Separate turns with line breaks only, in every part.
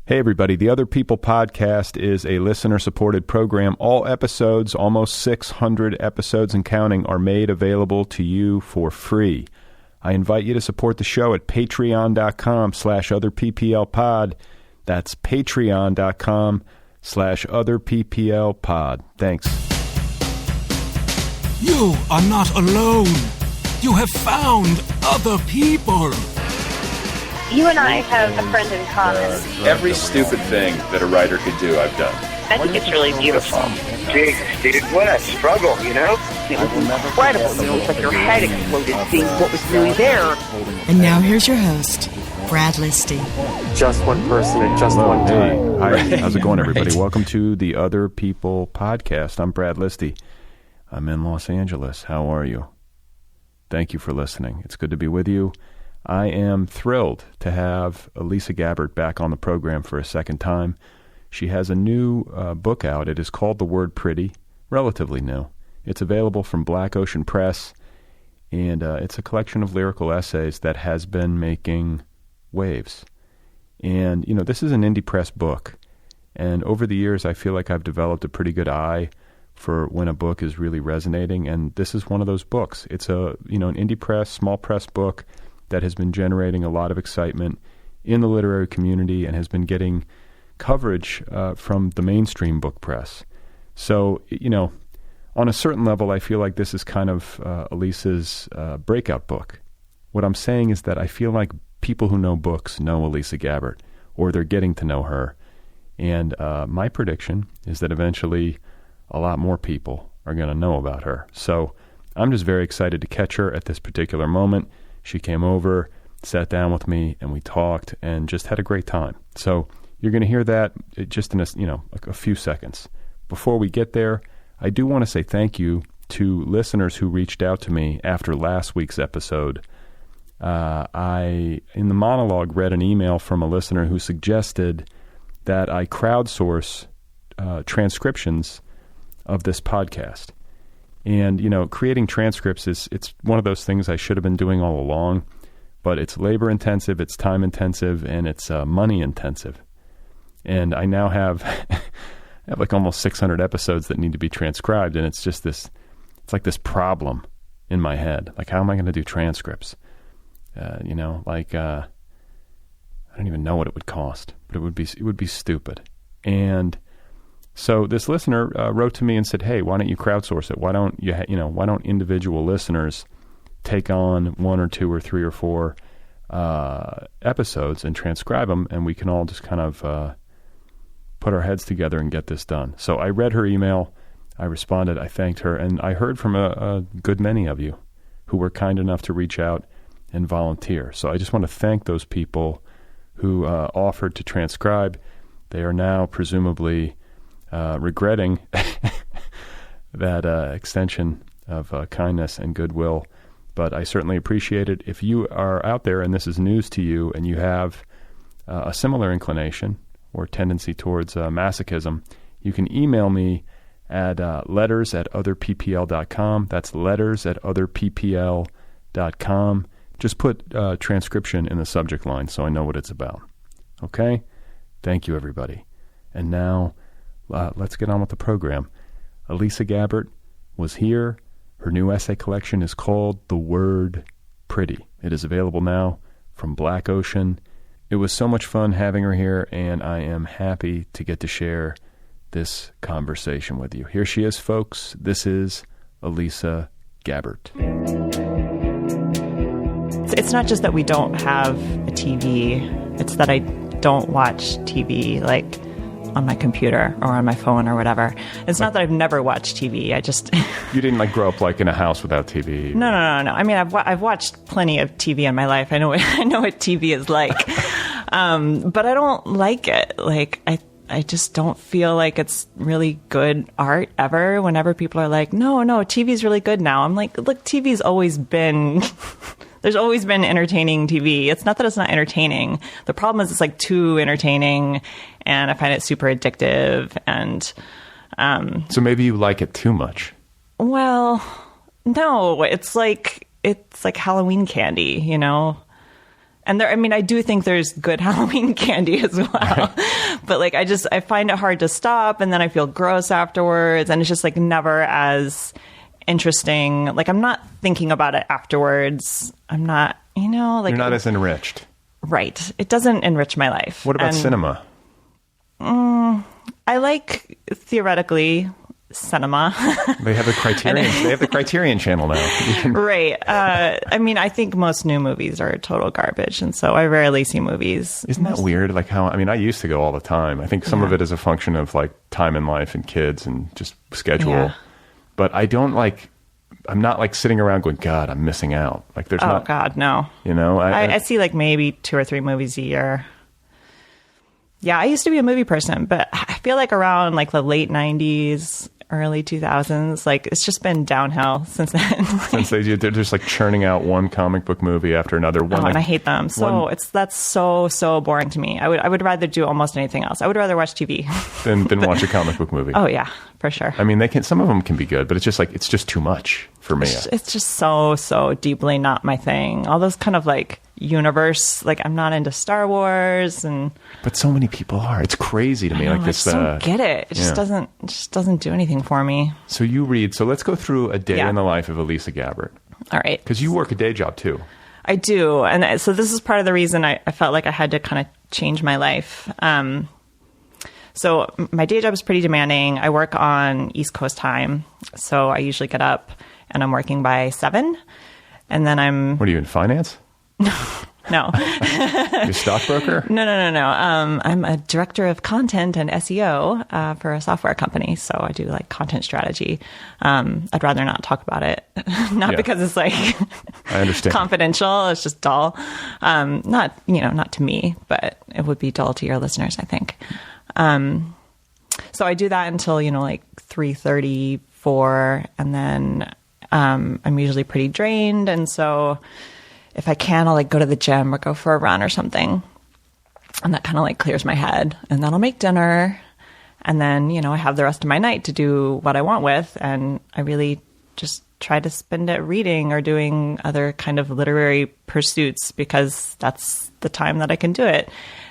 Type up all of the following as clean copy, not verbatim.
Hey, everybody. The Otherppl podcast is a listener-supported program. All episodes, almost 600 episodes and counting, are made available to you for free. I invite you to support the show at patreon.com/otherpplpod. That's patreon.com/otherpplpod. Thanks.
You are not alone. You have found other people.
You and I have a friend in common.
Every stupid thing that a writer could do, I've done.
I think it's really beautiful.
Jesus, dude, what a struggle, you know?
It was incredible. You know, it was like your head exploded seeing what was really there.
And now here's your host, Brad Listi.
Just one person at just one time.
Hi, how's it going, everybody? Welcome to the Otherppl podcast. I'm Brad Listi. I'm in Los Angeles. How are you? Thank you for listening. It's good to be with you. I am thrilled to have Elisa Gabbert back on the program for a second time. She has a new book out. It is called The Word Pretty, relatively new. It's available from Black Ocean Press, and it's a collection of lyrical essays that has been making waves. And, you know, this is an indie press book, and over the years I feel like I've developed a pretty good eye for when a book is really resonating, and this is one of those books. It's an indie press, small press book that has been generating a lot of excitement in the literary community and has been getting coverage from the mainstream book press. So, you know, on a certain level, I feel like this is kind of Elisa's breakout book. What I'm saying is that I feel like people who know books know Elisa Gabbert, or they're getting to know her. And my prediction is that eventually a lot more people are going to know about her. So I'm just very excited to catch her at this particular moment. She came over, sat down with me, and we talked and just had a great time. So you're going to hear that just in a few seconds. Before we get there, I do want to say thank you to listeners who reached out to me after last week's episode. I, in the monologue, read an email from a listener who suggested that I crowdsource transcriptions of this podcast. And, you know, creating transcripts it's one of those things I should have been doing all along, but it's labor intensive, it's time intensive, and it's money intensive. And I now have, like almost 600 episodes that need to be transcribed, and it's just it's like this problem in my head. Like, how am I going to do transcripts? I don't even know what it would cost, but it would be stupid. And so this listener wrote to me and said, "Hey, why don't you crowdsource it? Why don't why don't individual listeners take on 1 or 2 or 3 or 4 episodes and transcribe them, and we can all just kind of put our heads together and get this done." So I read her email, I responded, I thanked her, and I heard from a good many of you who were kind enough to reach out and volunteer. So I just want to thank those people who offered to transcribe. They are now presumably regretting that extension of kindness and goodwill, but I certainly appreciate it. If you are out there and this is news to you and you have a similar inclination or tendency towards masochism, you can email me at letters@otherppl.com. That's letters@otherppl.com. Just put transcription in the subject line so I know what it's about. Okay? Thank you, everybody. And now let's get on with the program. Elisa Gabbert was here. Her new essay collection is called The Word Pretty. It is available now from Black Ocean. It was so much fun having her here, and I am happy to get to share this conversation with you. Here she is, folks. This is Elisa Gabbert.
It's not just that we don't have a TV. It's that I don't watch TV, like, on my computer or on my phone or whatever. It's not that I've never watched TV. I just...
You didn't grow up in a house without TV?
No. I mean, I've watched plenty of TV in my life. I know what TV is like. But I don't like it. Like, I just don't feel like it's really good art ever. Whenever people are like, no, TV's really good now. I'm like, look, TV's always been... There's always been entertaining TV. It's not that it's not entertaining. The problem is it's like too entertaining, and I find it super addictive. And
so maybe you like it too much.
Well, no, it's like Halloween candy, you know. And I do think there's good Halloween candy as well. Right. But like, I find it hard to stop, and then I feel gross afterwards, and it's just like never as interesting. Like, I'm not thinking about it afterwards. I'm not, like,
you're not as enriched.
Right. It doesn't enrich my life.
What about cinema?
I like, theoretically, cinema.
They have the Criterion. They have the Criterion channel now.
Right. I think most new movies are total garbage, and so I rarely see movies.
Isn't that weird? Like how, I used to go all the time. I think some of it is a function of like time in life and kids and just schedule. Yeah. But I'm not like sitting around going, God, I'm missing out. Like there's not. Oh
God, no. I see like maybe 2 or 3 movies a year. Yeah, I used to be a movie person, but I feel like around like the late 90s, early 2000s, like it's just been downhill since then.
Since they're just like churning out one comic book movie after another.
And I hate them. So that's so boring to me. I would rather do almost anything else. I would rather watch TV
than watch a comic book movie.
Oh yeah, for sure.
Some of them can be good, but it's just too much for me.
It's just so deeply not my thing. All those kind of like universe, like I'm not into Star Wars,
but so many people are. It's crazy to me.
I just don't get it. It just doesn't do anything for me.
So you read. So let's go through a day in the life of Elisa Gabbert.
All right.
Because you work a day job too.
I do, and so this is part of the reason I felt like I had to kind of change my life. So my day job is pretty demanding. I work on East Coast time, so I usually get up and I'm working by 7, and then
What are you in finance?
No.
You're a stockbroker?
No. I'm a director of content and SEO for a software company. So I do like content strategy. I'd rather not talk about it. Because it's like
I understand.
Confidential. It's just dull. Not to me, but it would be dull to your listeners, I think. So I do that until, like 3:30, 4, and then I'm usually pretty drained. And so if I can, I'll like go to the gym or go for a run or something. And that kind of like clears my head. And then I'll make dinner. And then, I have the rest of my night to do what I want with. And I really just try to spend it reading or doing other kind of literary pursuits because that's the time that I can do it.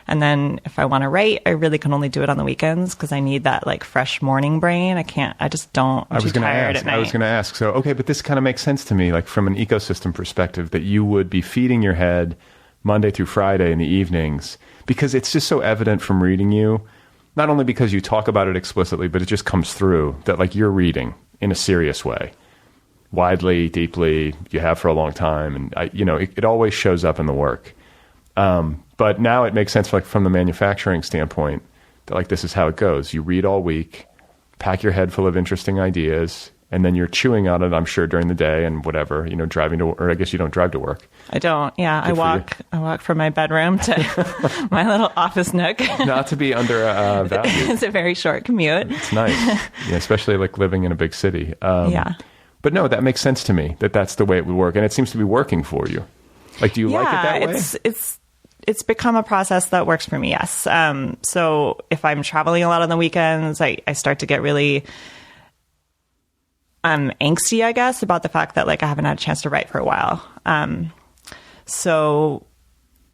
And then if I want to write, I really can only do it on the weekends because I need that like fresh morning brain. I just don't. I'm too tired at night.
I was going to ask. So, okay, but this kind of makes sense to me, like from an ecosystem perspective, that you would be feeding your head Monday through Friday in the evenings because it's just so evident from reading you, not only because you talk about it explicitly, but it just comes through that like you're reading in a serious way, widely, deeply, you have for a long time. And it always shows up in the work. But now it makes sense, like from the manufacturing standpoint, that like this is how it goes. You read all week, pack your head full of interesting ideas, and then you're chewing on it, I'm sure, during the day and whatever, driving to, or I guess you don't drive to work.
I don't. Yeah, I walk from my bedroom to my little office nook.
Not to be undervalued.
It's a very short commute.
It's nice, especially like living in a big city. But no, that makes sense to me. That's the way it would work, and it seems to be working for you. Like, do you like it that way?
It's become a process that works for me, yes. So if I'm traveling a lot on the weekends, I start to get really angsty, I guess, about the fact that like I haven't had a chance to write for a while. And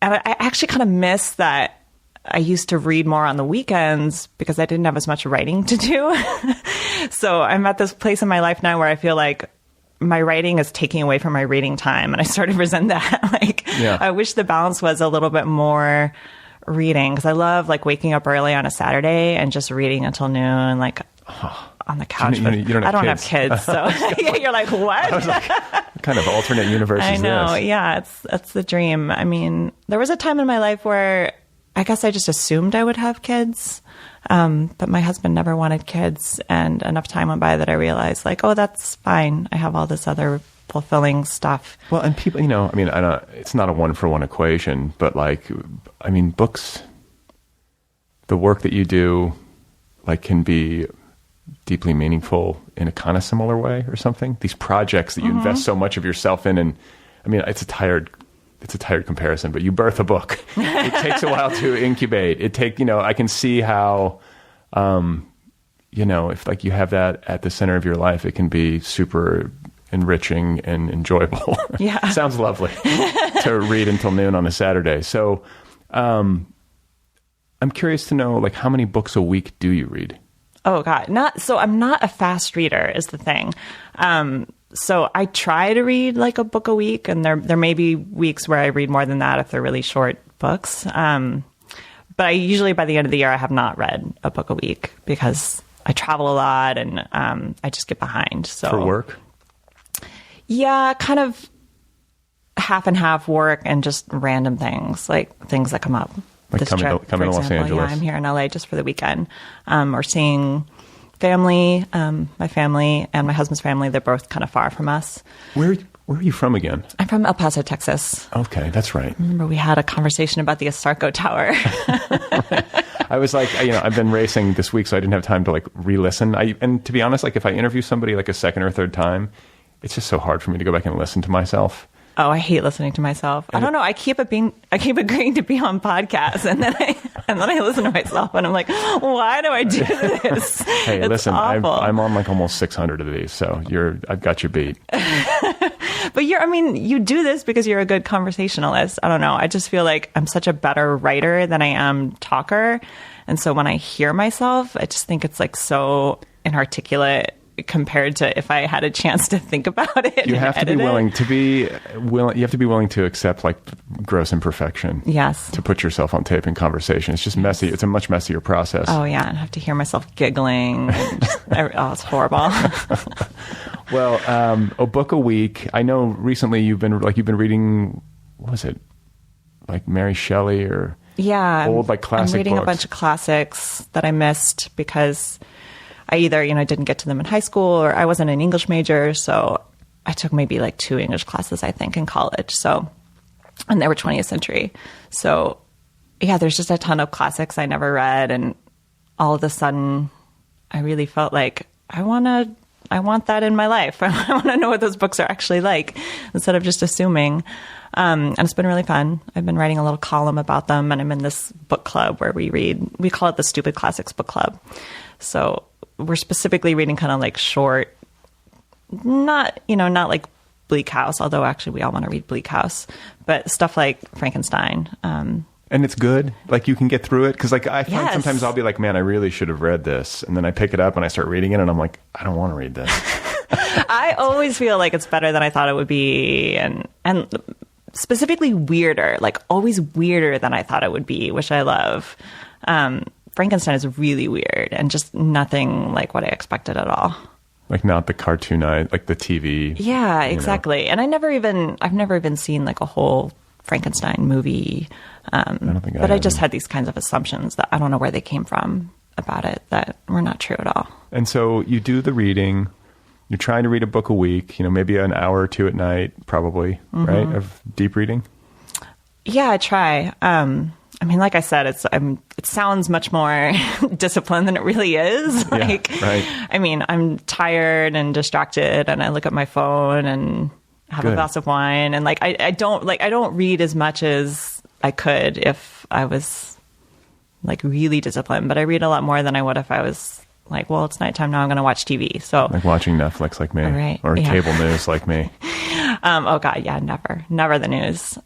I actually kind of miss that I used to read more on the weekends because I didn't have as much writing to do. So I'm at this place in my life now where I feel like my writing is taking away from my reading time. And I started to resent that. I wish the balance was a little bit more reading because I love like waking up early on a Saturday and just reading until noon, like on the couch.
You don't have
I don't have kids. So you're like, what?
I was like, what kind of alternate universe is this?
I know. Yeah. That's the dream. There was a time in my life where I guess I just assumed I would have kids. But my husband never wanted kids, and enough time went by that I realized, like, oh, that's fine. I have all this other fulfilling stuff.
Well, and people, it's not a 1-for-1 equation, but books, the work that you do, like, can be deeply meaningful in a kind of similar way or something. These projects that you invest so much of yourself in, and it's a tired comparison, but you birth a book. It takes a while to incubate. I can see how, if like you have that at the center of your life, it can be super enriching and enjoyable.
Yeah.
Sounds lovely to read until noon on a Saturday. So I'm curious to know, like, how many books a week do you read?
Oh, God. I'm not a fast reader is the thing. So I try to read like a book a week, and there may be weeks where I read more than that if they're really short books. But I usually, by the end of the year, I have not read a book a week because I travel a lot and I just get behind. So
For work?
Yeah, kind of half and half work and just random things, like things that come up.
Like
this
coming
trip,
to
for
Los
example.
Angeles.
Yeah, I'm here in LA just for the weekend. Or seeing family, my family and my husband's family. They're both kind of far from us.
Where are you from again?
I'm from El Paso, Texas.
Okay, that's right.
Remember we had a conversation about the Estarco Tower.
I was like, I've been racing this week, so I didn't have time to like re-listen. And to be honest, like if I interview somebody like a second or third time, it's just so hard for me to go back and listen to myself.
Oh, I hate listening to myself. I don't know. I keep agreeing to be on podcasts, and then I listen to myself, and I'm like, why do I do this?
Hey,
it's
listen,
awful.
I'm on like almost 600 of these, so I've got you beat.
But you do this because you're a good conversationalist. I don't know. I just feel like I'm such a better writer than I am talker, and so when I hear myself, I just think it's like so inarticulate compared to if I had a chance to think about it.
You have to be willing you have to be willing to accept like gross imperfection.
Yes.
To put yourself on tape in conversation. It's just messy. It's a much messier process.
Oh yeah, and I have to hear myself giggling. It's horrible.
Well, a book a week. I know recently you've been reading, what was it? Like Mary Shelley or old like classic
I'm reading
books.
a bunch of classics that I missed because I either, didn't get to them in high school or I wasn't an English major. So I took maybe like 2 English classes, I think, in college. So, and they were 20th century. So yeah, there's just a ton of classics I never read. And all of a sudden I really felt like I want that in my life. I want to know what those books are actually like instead of just assuming. And it's been really fun. I've been writing a little column about them, and I'm in this book club where we call it the Stupid Classics Book Club. So we're specifically reading kind of like short, not like Bleak House, although actually we all want to read Bleak House, but stuff like Frankenstein.
And it's good. Like you can get through it. Cause like I find
Yes.
sometimes I'll be like, man, I really should have read this. And then I pick it up and I start reading it and I'm like, I don't want to read this.
I always feel like it's better than I thought it would be. And specifically weirder, like always weirder than I thought it would be, which I love. Frankenstein is really weird and just nothing like what I expected at all.
Like not the cartoonized, like the TV.
Yeah, exactly. And I've never even seen like a whole Frankenstein movie.
I don't think
but I just had these kinds of assumptions that I don't know where they came from about it that were not true at all. And
so you do the reading. You're trying to read a book a week, maybe an hour or two at night, probably, right? Of deep reading. Yeah,
I try. Like I said, it sounds much more disciplined than it really is. Like,
yeah, right.
I'm tired and distracted, and I look at my phone and have a glass of wine, and I don't read as much as I could if I was like really disciplined. But I read a lot more than I would if I was like, well, it's nighttime now, I'm going to watch TV. So
like watching Netflix like me,
right,
or cable news like me.
Oh God, yeah, never the news.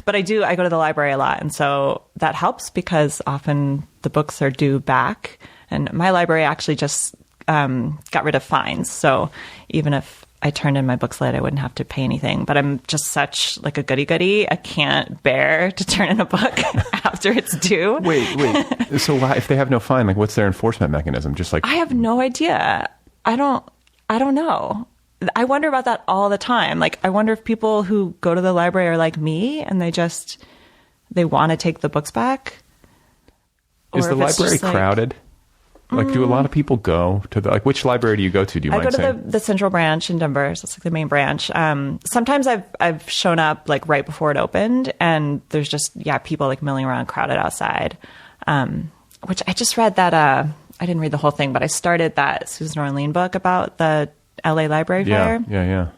But I go to the library a lot. And so that helps because often the books are due back. And my library actually just got rid of fines. So even if I turned in my books late, I wouldn't have to pay anything. But I'm just such like a goody-goody. I can't bear to turn in a book after it's due.
Wait. So why, if they have no fine, like what's their enforcement mechanism? Just like...
I have no idea. I don't know. I wonder about that all the time. Like, I wonder if people who go to the library are like me and they want to take the books back.
Is the library crowded? Like, do a lot of people go to which library do you go to? Do you mind saying?
I go to the Central Branch in Denver. So it's like the main branch. Sometimes I've shown up like right before it opened and there's just, people like milling around crowded outside. Which I just read that, I didn't read the whole thing, but I started that Susan Orlean book about the LA Library Fair.
Yeah.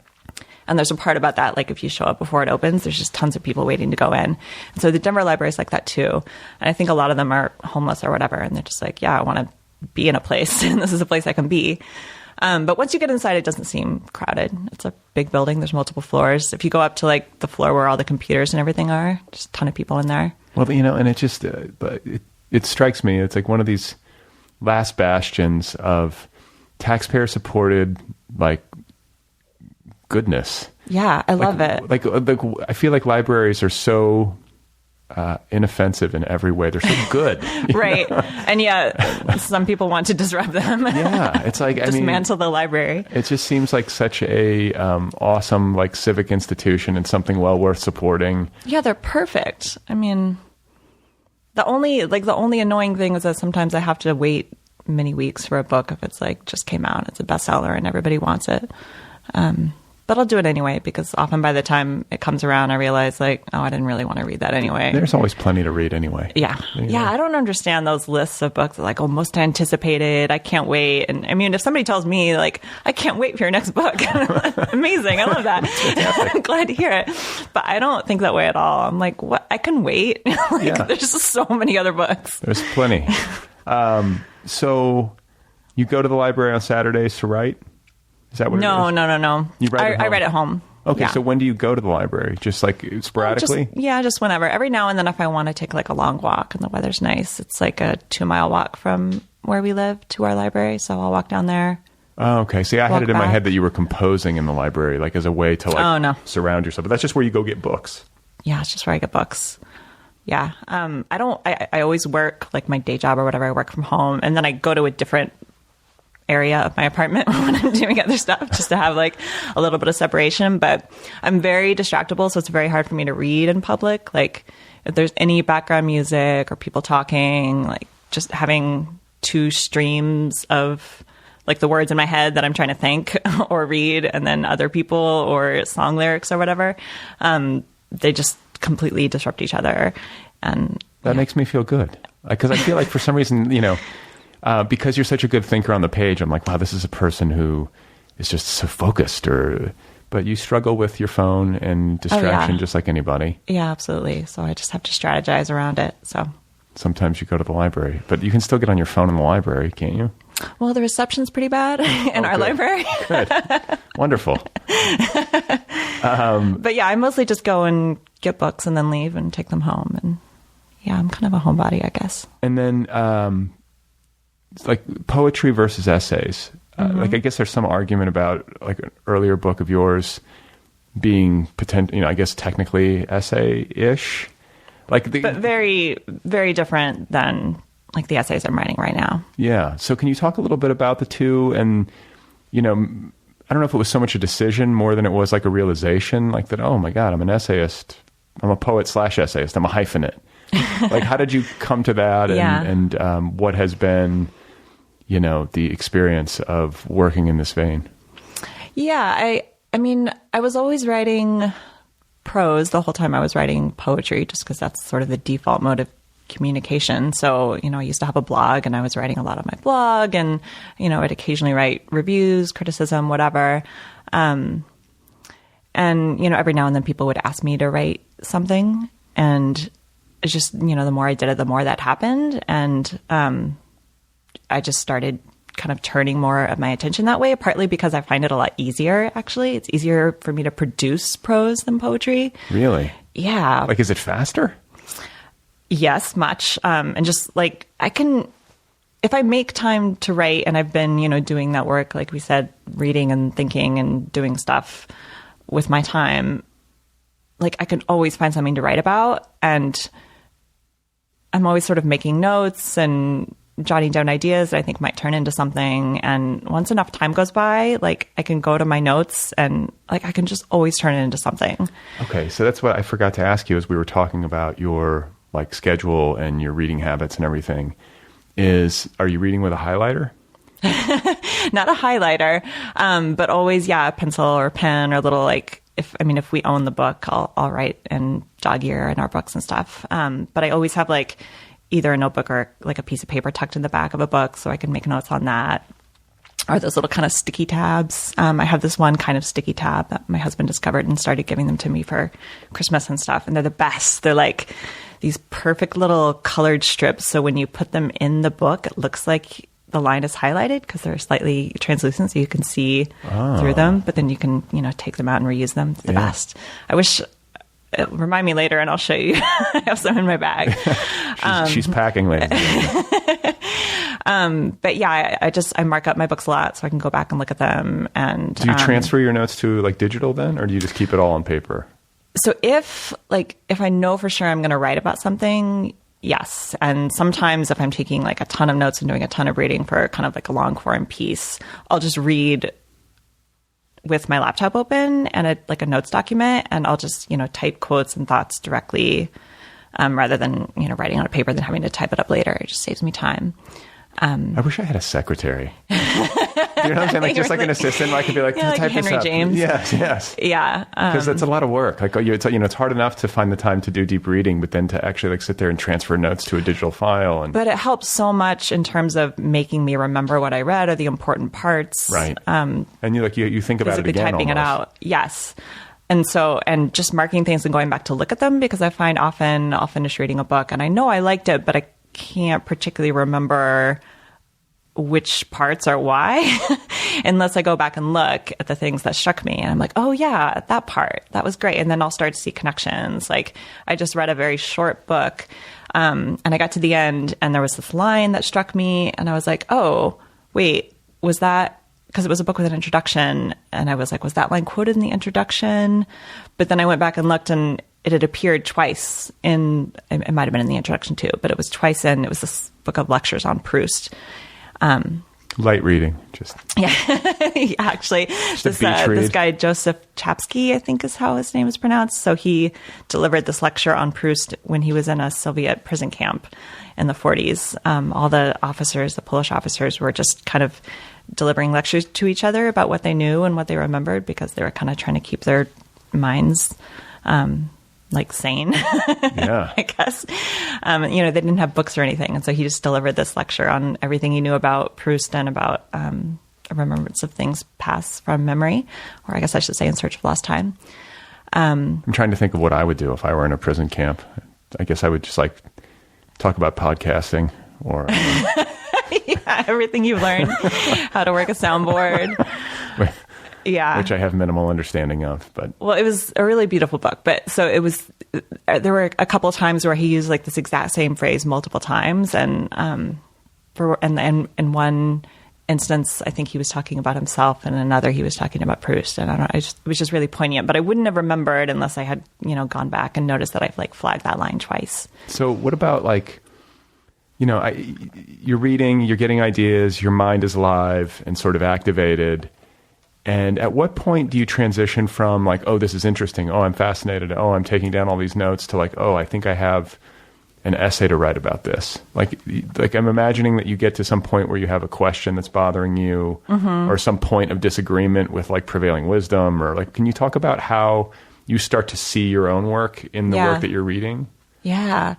And there's a part about that, like if you show up before it opens, there's just tons of people waiting to go in. And so the Denver Library is like that too. And I think a lot of them are homeless or whatever. And they're just like, I want to be in a place and this is a place I can be. But once you get inside, it doesn't seem crowded. It's a big building. There's multiple floors. If you go up to like the floor where all the computers and everything are, just a ton of people in there.
Well, and it just, it strikes me, it's like one of these last bastions of taxpayer-supported, like, goodness.
Yeah, I love it.
Like, I feel like libraries are so inoffensive in every way. They're so good.
Right. And yet, some people want to disrupt them.
Yeah. It's like,
dismantle the library.
It just seems like such a awesome, like, civic institution and something well worth supporting.
Yeah, they're perfect. I mean, the only annoying thing is that sometimes I have to wait many weeks for a book if it's like just came out, it's a bestseller and everybody wants it. But I'll do it anyway, because often by the time it comes around, I realize like, oh, I didn't really want to read that anyway.
There's always plenty to read anyway.
Yeah. Yeah. I don't understand those lists of books that like, oh, most anticipated, I can't wait. And I mean, if somebody tells me like, I can't wait for your next book, amazing. I love that. I'm glad to hear it. But I don't think that way at all. I'm like, what? I can wait. There's just so many other books.
There's plenty. So you go to the library on Saturdays to write? Is that what it is?
No.
You write at home?
I write at home.
Okay,
yeah.
So when do you go to the library? Just like sporadically?
Just whenever. Every now and then if I want to take like a long walk and the weather's nice. It's like a 2-mile walk from where we live to our library. So I'll walk down there.
Oh, okay. See, I had it in my head that you were composing in the library, like as a way to like surround yourself. But that's just where you go get books. Yeah,
it's just where I get books. Yeah. I always work like my day job or whatever. I work from home and then I go to a different area of my apartment when I'm doing other stuff just to have like a little bit of separation. But I'm very distractible, so it's very hard for me to read in public. Like if there's any background music or people talking, like just having 2 streams of like the words in my head that I'm trying to think or read, and then other people or song lyrics or whatever, they just completely disrupt each other. And
that makes me feel good, because I feel like for some reason, because you're such a good thinker on the page, I'm like, wow, this is a person who is just so focused. But you struggle with your phone and distraction just like anybody.
Yeah, absolutely. So I just have to strategize around it. So
sometimes you go to the library, but you can still get on your phone in the library, can't you?
Well, the reception's pretty bad in our library.
Good. Wonderful.
But yeah, I mostly just go and get books and then leave and take them home. And yeah, I'm kind of a homebody, I guess.
And then like poetry versus essays. Like I guess there's some argument about like an earlier book of yours being I guess technically essay-ish. But
very, very different than like the essays I'm writing right now.
Yeah. So can you talk a little bit about the two? And, I don't know if it was so much a decision more than it was like a realization, like that, oh my God, I'm an essayist. I'm a poet/essayist. I'm a hyphenate. Like, how did you come to that? And what has been, the experience of working in this vein?
Yeah. I mean, I was always writing prose the whole time I was writing poetry, just because that's sort of the default mode of communication. So, I used to have a blog and I was writing a lot on my blog, and, I'd occasionally write reviews, criticism, whatever. And, every now and then people would ask me to write something, and it's just, the more I did it, the more that happened. And, I just started kind of turning more of my attention that way, partly because I find it a lot easier, actually. It's easier for me to produce prose than poetry.
Really?
Yeah.
Like, is it faster?
Yes, much. And just like if I make time to write, and I've been, doing that work, like we said, reading and thinking and doing stuff with my time, like I can always find something to write about. And I'm always sort of making notes and jotting down ideas that I think might turn into something. And once enough time goes by, like I can go to my notes and like I can just always turn it into something. Okay.
So that's what I forgot to ask you as we were talking about your like schedule and your reading habits and everything. Are you reading with a highlighter?
Not a highlighter, but always, a pencil or pen or little like, if we own the book, I'll write in dog ear in our books and stuff. But I always have like either a notebook or like a piece of paper tucked in the back of a book so I can make notes on that. Or those little kind of sticky tabs. I have this one kind of sticky tab that my husband discovered and started giving them to me for Christmas and stuff. And they're the best. They're like these perfect little colored strips. So when you put them in the book, it looks like the line is highlighted because they're slightly translucent, so you can see through them. But then you can, take them out and reuse them. It's the best. I wish. Remind me later, and I'll show you. I have some in my bag.
She's packing, ladies.
But yeah, I mark up my books a lot so I can go back and look at them. And
do you transfer your notes to like digital then, or do you just keep it all on paper?
So if I know for sure I'm going to write about something, yes. And sometimes if I'm taking like a ton of notes and doing a ton of reading for kind of like a long form piece, I'll just read with my laptop open and a notes document, and I'll just, type quotes and thoughts directly, rather than, writing on a paper, then having to type it up later. It just saves me time.
I wish I had a secretary. You know what I'm saying? Like just like an assistant, I could be like,
like
type
Henry
this up.
James.
Yes.
Yeah.
Because that's a lot of work. Like, it's hard enough to find the time to do deep reading, but then to actually like sit there and transfer notes to a digital file. But
it helps so much in terms of making me remember what I read or the important parts.
Right. And you think about it again.
Typing it out. Yes. And just marking things and going back to look at them, because I find often I'll finish reading a book and I know I liked it, but I can't particularly remember which parts are why unless I go back and look at the things that struck me. And I'm like, oh yeah, that part, that was great. And then I'll start to see connections. Like I just read a very short book, and I got to the end and there was this line that struck me and I was like, oh, wait, was that, because it was a book with an introduction, and I was like, was that line quoted in the introduction? But then I went back and looked and it had appeared twice in, it might have been in the introduction too, but it was twice in, it was this book of lectures on Proust.
Light reading, just
actually, this guy Joseph Chapsky, I think is how his name is pronounced. So he delivered this lecture on Proust when he was in a Soviet prison camp in the 40s. All the Polish officers, were just kind of delivering lectures to each other about what they knew and what they remembered, because they were kind of trying to keep their minds sane,
yeah.
I guess. They didn't have books or anything. And so he just delivered this lecture on everything he knew about Proust and about a remembrance of things past from memory, or I guess I should say in search of lost time.
I'm trying to think of what I would do if I were in a prison camp. I guess I would just talk about podcasting or...
yeah, everything you've learned, how to work a soundboard. Yeah.
Which I have minimal understanding of, but... Well,
it was a really beautiful book, but so it was, there were a couple of times where he used this exact same phrase multiple times, and in one instance, I think he was talking about himself, and in another he was talking about Proust, and I don't know, it was just really poignant, but I wouldn't have remembered unless I had, gone back and noticed that I've flagged that line twice.
So what about you're reading, you're getting ideas, your mind is live and sort of activated. And at what point do you transition from oh, this is interesting, oh, I'm fascinated, oh, I'm taking down all these notes, to oh, I think I have an essay to write about this? I'm imagining that you get to some point where you have a question that's bothering you, or some point of disagreement with prevailing wisdom, or can you talk about how you start to see your own work in the work that you're reading?
Yeah.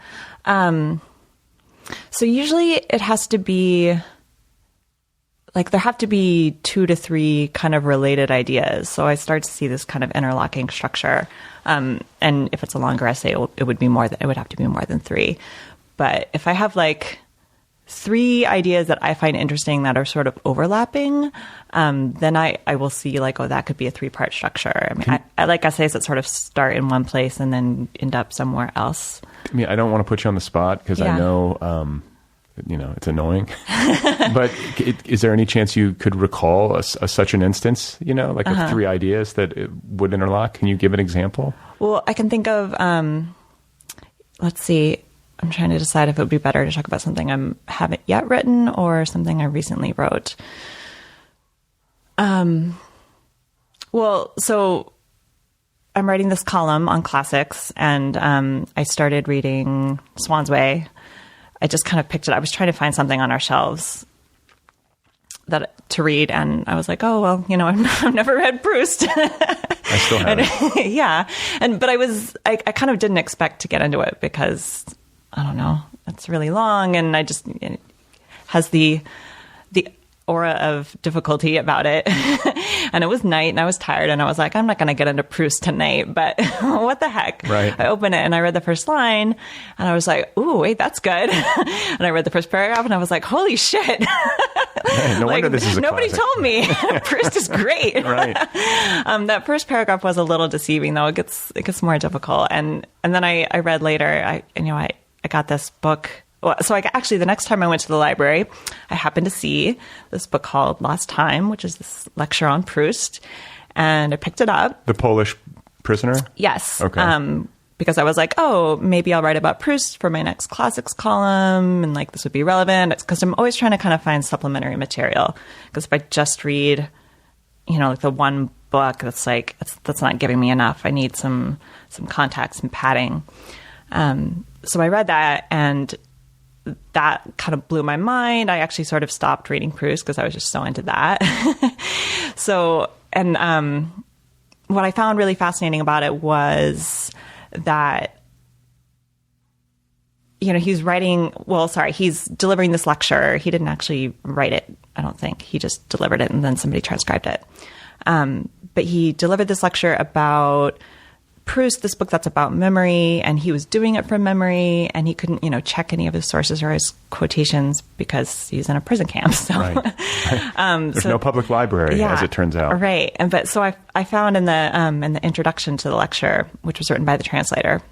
So usually it has to be... there have to be 2 to 3 kind of related ideas. So I start to see this kind of interlocking structure. And if it's a longer essay, it would have to be more than 3. But if I have 3 ideas that I find interesting that are sort of overlapping, then I will see oh, that could be a 3-part structure. I mean, I like essays that sort of start in one place and then end up somewhere else.
I mean, I don't want to put you on the spot because I know... it's annoying, but is there any chance you could recall such an instance, of 3 ideas that it would interlock? Can you give an example?
Well, I can think of, let's see, I'm trying to decide if it would be better to talk about something I haven't yet written or something I recently wrote. Well, so I'm writing this column on classics, and I started reading Swann's Way. I just kind of picked it. I was trying to find something on our shelves to read, and I was like, oh, well, I've never read Proust.
I still haven't.
Yeah. But I kind of didn't expect to get into it because, I don't know, it's really long, and it has the aura of difficulty about it. And it was night and I was tired and I was like, I'm not going to get into Proust tonight, but what the heck?
Right.
I opened it and I read the first line and I was like, ooh, wait, that's good. And I read the first paragraph and I was like, holy shit.
Man, no wonder this is a
nobody
classic.
told me. Proust is great.
Right.
That first paragraph was a little deceiving though. It gets more difficult. And then I read later, I got this book. Well, so actually, the next time I went to the library, I happened to see this book called Lost Time, which is this lecture on Proust, and I picked it up.
The Polish prisoner?
Yes.
Okay.
Because I was like, oh, maybe I'll write about Proust for my next classics column, and like this would be relevant. It's because I'm always trying to kind of find supplementary material. Because if I just read, like the one book, that's not giving me enough. I need some context and padding. So I read that and that kind of blew my mind. I actually sort of stopped reading Proust because I was just so into that. What I found really fascinating about it was that, he's delivering this lecture. He didn't actually write it, I don't think. He just delivered it and then somebody transcribed it. But he delivered this lecture about Proust, this book that's about memory, and he was doing it from memory, and he couldn't, check any of his sources or his quotations because he's in a prison camp. So,
right. There's no public library, as it turns out.
Right. So I found in the introduction to the lecture, which was written by the translator,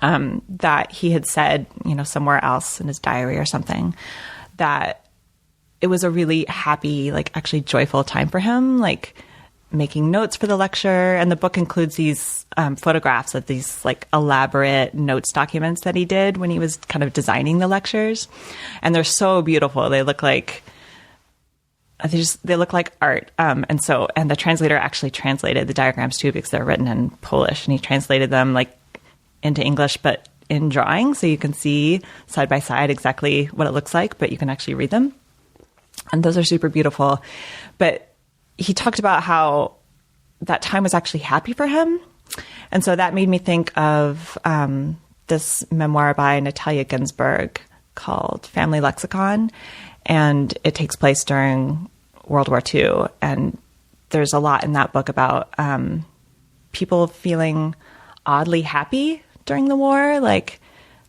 that he had said, somewhere else in his diary or something, that it was a really happy, actually joyful time for him, making notes for the lecture. And the book includes these photographs of these elaborate notes documents that he did when he was kind of designing the lectures. And they're so beautiful. They look like art. And the translator actually translated the diagrams too, because they're written in Polish, and he translated them into English, but in drawing. So you can see side by side exactly what it looks like, but you can actually read them. And those are super beautiful. But he talked about how that time was actually happy for him. And so that made me think of this memoir by Natalia Ginsburg called Family Lexicon. And it takes place during World War II. And there's a lot in that book about people feeling oddly happy during the war. Like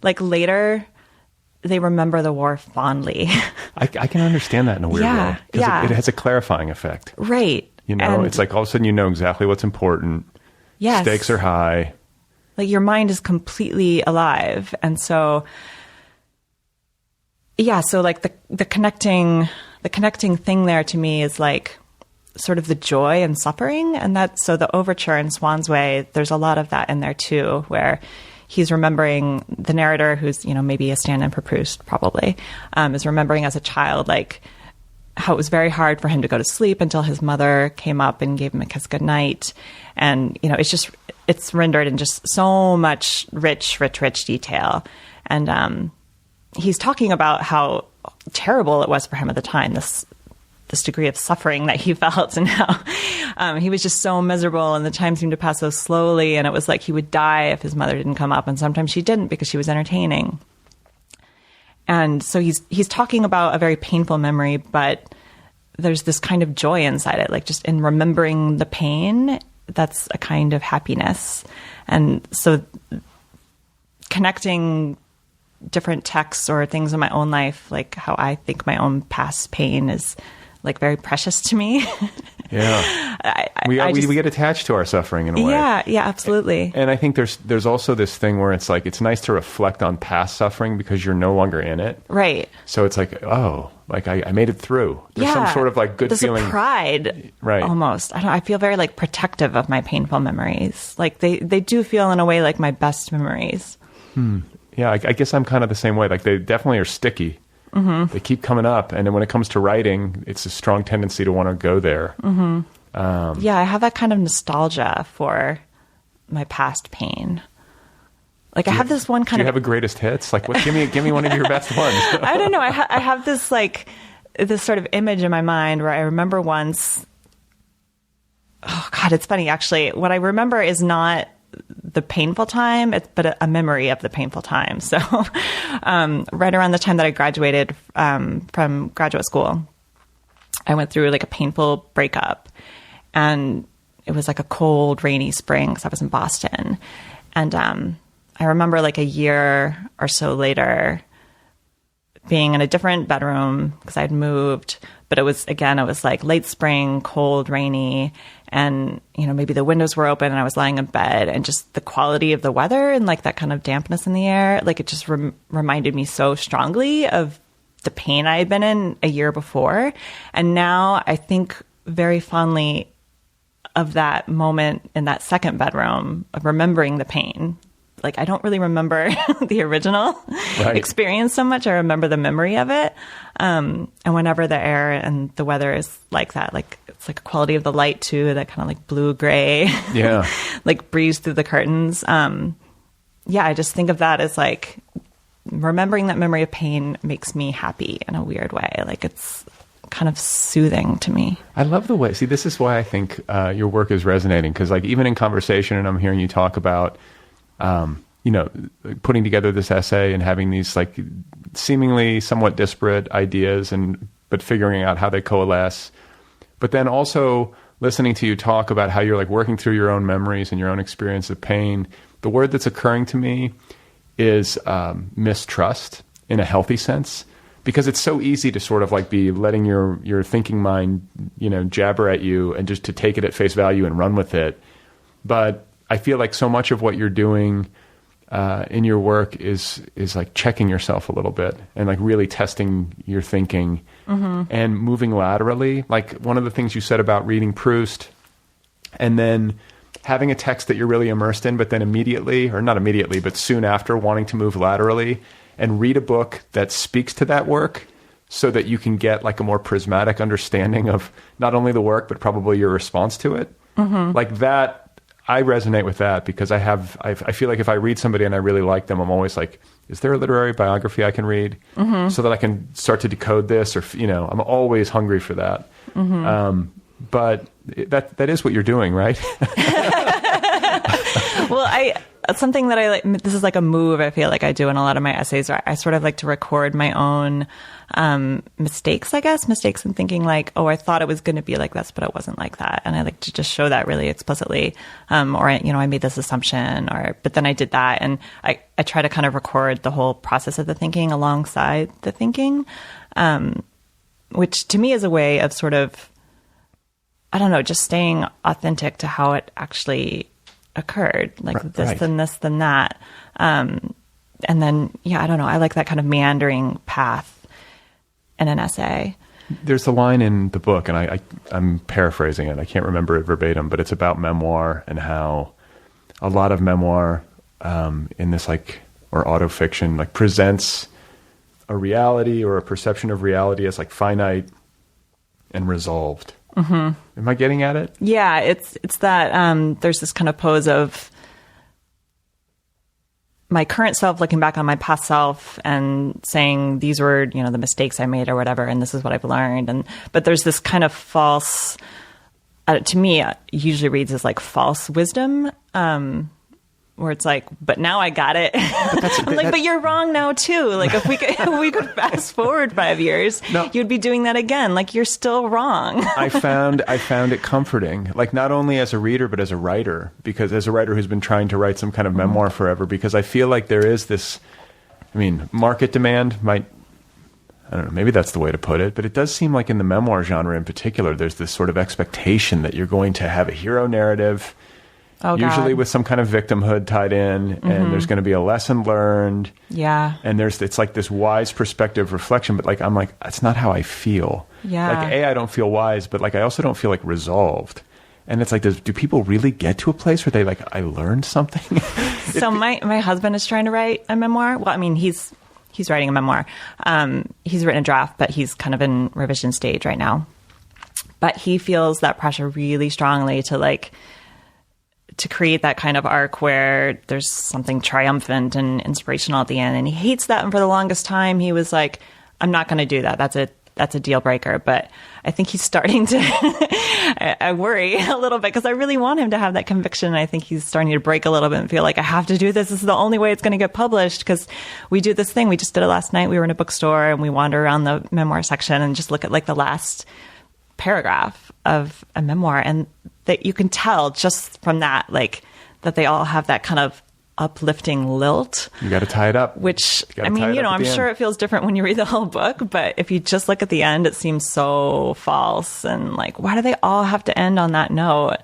later, they remember the war fondly.
I can understand that in a weird way. Because it has a clarifying effect.
Right.
It's all of a sudden you know exactly what's important.
Yes.
Stakes are high.
Your mind is completely alive. And so, the connecting thing there to me is sort of the joy and suffering. And so the overture in Swan's Way, there's a lot of that in there too, where he's remembering the narrator, who's, maybe a stand-in for Proust, probably, is remembering as a child, how it was very hard for him to go to sleep until his mother came up and gave him a kiss goodnight. And, it's rendered in just so much rich detail. And he's talking about how terrible it was for him at the time, this degree of suffering that he felt, and how he was just so miserable, and the time seemed to pass so slowly, and it was like he would die if his mother didn't come up, and sometimes she didn't because she was entertaining. And so he's talking about a very painful memory, but there's this kind of joy inside it, just in remembering the pain, that's a kind of happiness. And so connecting different texts or things in my own life, how I think my own past pain is very precious to me.
Yeah. We get attached to our suffering in a way.
Yeah, absolutely.
And I think there's also this thing where it's it's nice to reflect on past suffering because you're no longer in it. Right. So it's I made it through. There's some sort of good
there's
feeling.
There's a pride. Right. Almost. I feel very protective of my painful memories. They do feel in a way like my best memories.
Yeah, I guess I'm kind of the same way. They definitely are sticky. Mm-hmm. They keep coming up, and then when it comes to writing, it's a strong tendency to want to go there.
Mm-hmm. I have that kind of nostalgia for my past pain. I have this one kind of. Do
you have a greatest hits? Give me one of your best ones.
I don't know. I have this this sort of image in my mind where I remember once. Oh God, it's funny actually. What I remember is not the painful time, but a memory of the painful time. So right around the time that I graduated from graduate school, I went through like a painful breakup, and it was like a cold, rainy spring because I was in Boston. And I remember like a year or so later being in a different bedroom because I'd moved, but it was like late spring, cold, rainy, and, you know, maybe the windows were open and I was lying in bed, and just the quality of the weather and like that kind of dampness in the air, like it just reminded me so strongly of the pain I had been in a year before. And now I think very fondly of that moment in that second bedroom of remembering the pain. Like, I don't really remember the original experience so much. I remember the memory of it. And whenever the air and the weather is like that, like it's like a quality of the light too, that kind of like blue gray, like breeze through the curtains. I just think of that as like remembering that memory of pain makes me happy in a weird way. Like it's kind of soothing to me.
I love the way, see, this is why I think your work is resonating, because like even in conversation, and I'm hearing you talk about, you know, putting together this essay and having these like seemingly somewhat disparate ideas, but figuring out how they coalesce. But then also listening to you talk about how you're like working through your own memories and your own experience of pain. The word that's occurring to me is mistrust in a healthy sense, because it's so easy to sort of like be letting your thinking mind, you know, jabber at you and just to take it at face value and run with it. But I feel like so much of what you're doing in your work is like checking yourself a little bit and like really testing your thinking and moving laterally. Like one of the things you said about reading Proust and then having a text that you're really immersed in, but then immediately, or not immediately, but soon after, wanting to move laterally and read a book that speaks to that work so that you can get like a more prismatic understanding of not only the work, but probably your response to it. Like that, I resonate with that because I feel like if I read somebody and I really like them, I'm always like, is there a literary biography I can read so that I can start to decode this? Or, you know, I'm always hungry for that. But that is what you're doing, right?
Well, something that I like, this is like a move I feel like I do in a lot of my essays. I sort of like to record my own mistakes in thinking like, oh, I thought it was going to be like this, but it wasn't like that. And I like to just show that really explicitly. Or, you know, I made this assumption, but then I did that. And I try to kind of record the whole process of the thinking alongside the thinking, which to me is a way of sort of, I don't know, just staying authentic to how it actually occurred, like this, then this, then that. And then, I don't know. I like that kind of meandering path in an essay.
There's a line in the book, and I'm paraphrasing it. I can't remember it verbatim, but it's about memoir and how a lot of memoir in this like, or autofiction, like presents a reality or a perception of reality as like finite and resolved. Am I getting at it? Yeah,
it's that there's this kind of pose of my current self looking back on my past self and saying these were, you know, the mistakes I made or whatever, and this is what I've learned. But there's this kind of false, to me, it usually reads as like false wisdom, where it's like, but now I got it. But you're wrong now too. Like if we could fast forward 5 years, you'd be doing that again. Like you're still wrong.
I found it comforting, like not only as a reader, but as a writer, because as a writer who's been trying to write some kind of memoir forever, because I feel like there is this, I mean, market demand might, I don't know, maybe that's the way to put it, but it does seem like in the memoir genre in particular, there's this sort of expectation that you're going to have a hero narrative, usually with some kind of victimhood tied in, and there's going to be a lesson learned. Yeah. And it's like this wise perspective reflection, but like, I'm like, that's not how I feel. Yeah. Like, I don't feel wise, but like, I also don't feel like resolved. And it's like, do people really get to a place where they like, I learned something?
So my husband is trying to write a memoir. Well, I mean, he's writing a memoir. He's written a draft, but he's kind of in revision stage right now. But he feels that pressure really strongly to create that kind of arc where there's something triumphant and inspirational at the end. And he hates that. And for the longest time, he was like, I'm not going to do that. That's a deal breaker. But I think he's starting to, I worry a little bit because I really want him to have that conviction. And I think he's starting to break a little bit and feel like I have to do this. This is the only way it's going to get published because we do this thing. We just did it last night. We were in a bookstore and we wander around the memoir section and just look at like the last paragraph of a memoir, and that you can tell just from that, like, that they all have that kind of uplifting lilt.
You got to tie it up.
Which, I mean, you know, I'm sure it feels different when you read the whole book, but if you just look at the end, it seems so false. And like, why do they all have to end on that note?